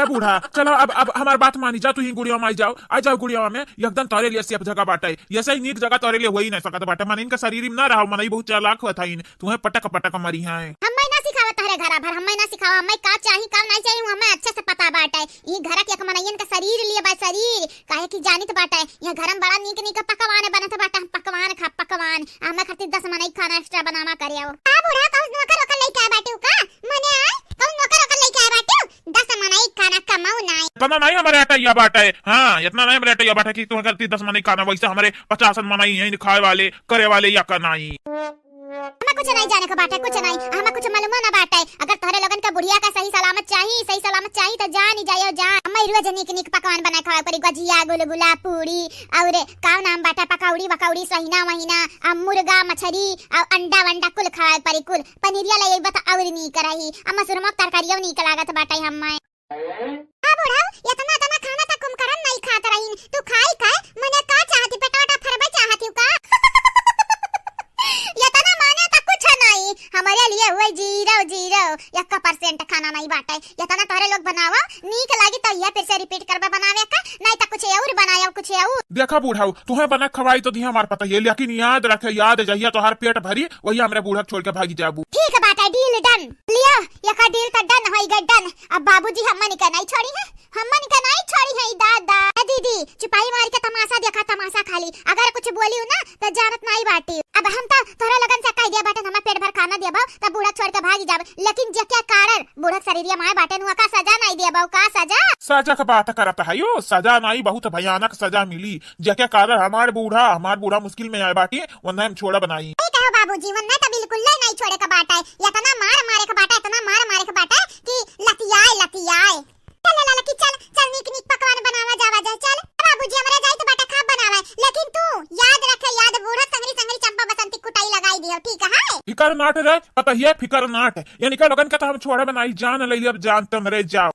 बूढ़ा चलो अब हमारी बात मानी जा तू ही गुड़िया में आ जाओ गुड़िया में एकदम तारे लिए सेफ जगह बाटा है ऐसा ही नीक जगह तारे लिए वही नहीं सकता बाटा मन इनका शरीर में ना रहा मन बहुत चालाक हुआ था इन तुम्हें पटक मरी है हमें ना सिखावा तारे घर भर हमें ना सिखावा हमें का चाहिए का नहीं चाहिए हमें अच्छे से पता बाटा है ये घर के मनैयन का शरीर लिए बा शरीर काहे की जानित बाटा है ये घर में बड़ा नीक पकवान बनत बाटा पकवान हमें खातिर 10 मनई खाना एक्स्ट्रा बनावा करियो आ बूढ़ा कहू नौकर ओकर लेके आ बाटे का मने आए कहू नौकर ओकर लेके आ बाटे 10 मनई खाना कमाऊ नहीं इतना नहीं हमारे आटा बाटा है हाँ इतना नहीं हमारे आटा बाटा की तुम्हें करती 10 मनई खाना वैसे हमारे 50 मनई है खाए वाले करे वाले या करना ही हमें कुछ नहीं जाने का बाटे, कुछ नहीं, हमें कुछ मालूम ना बाटे। अगर तोहरे लोगन का बुढ़िया का सही सलामत चाहिए तो जान ही जाइयो जान। हमें रोज निक निक पकवान बनाए खावे पड़ी, गजिया, गुलगुला, पूरी और का नाम बाटा, पकौड़ी वकौड़ी, सहीना वहीना, मुर्गा मछली और अंडा वंडा कुल खावे पड़ी कुल। पनीरिया ले बता और नी करही, अम्मा सुरमक तरकारियो नी लागत बाटे हमें। आ बुढ़ा इतना तना खाना तक कुमकरन नहीं खात रही, तू खाई का मने का चाहती, पेटवाटा फरबे चाहती का? इतना माने तक कुछ नहीं, हमारे लिए हुए 0% खाना नहीं बाटे। इतना तोरे लोग बनावा नीक लागी तो ये फिर से रिपीट करबे बनावे का, नहीं तो कुछ और बनायो कुछ और। देखा बूढ़ाऊ तुम्हें बना खवाई तो दी हमार पता है, लेकिन याद रखे, याद जहिया तोहार पेट भरी वही हमरे बूढ़ा छोड़ के भागी जाबू। ठीक बात है, डील डन लिया, यका डील तो डन होई गई डन। अब बाबूजी हमनी का नहीं छोड़ी है, हमनी का नहीं छोड़ी है दादा। दीदी चुपाई मार के तमाशा देखा, तमाशा खाली, अगर कुछ बोली ना तो जानत नहीं बाटी। अब हम तो तोरा लगन से कह दिया बाटे हमें पेट भर खाना देबो त बूढ़ा छोड़ के भागी जाब, लेकिन जे के कारण बूढ़ा शरीरिया माए बाटे नुआ का सजा नहीं देबो का सजा? सजा का बात करता है यो, सजा नहीं बहुत भयानक सजा मिली, जेके कारण हमार बूढ़ा मुश्किल में आए बाटी, वरना हम छोड़ा बनाई। कहो बाबूजी वरना तो बिल्कुल नहीं छोड़े का बाटा है, इतना मारे का बाटा, इतना मारे का बाटा कि लतियाए। चल चल निक निक पकवान बनावा जावा जा, चल बाबूजी हमरे जाई तो बाटा खा बनावे, लेकिन तू याद रखे, याद बूढ़ा संगरी चंपा बसंती कुटाई लगाई दियो, ठीक है? फिकर नाट रे, पता है फिकर नाट, यानी का लोगन का तो हम छोड़ा बनाई, जान ले अब जान तुम रे जाओ।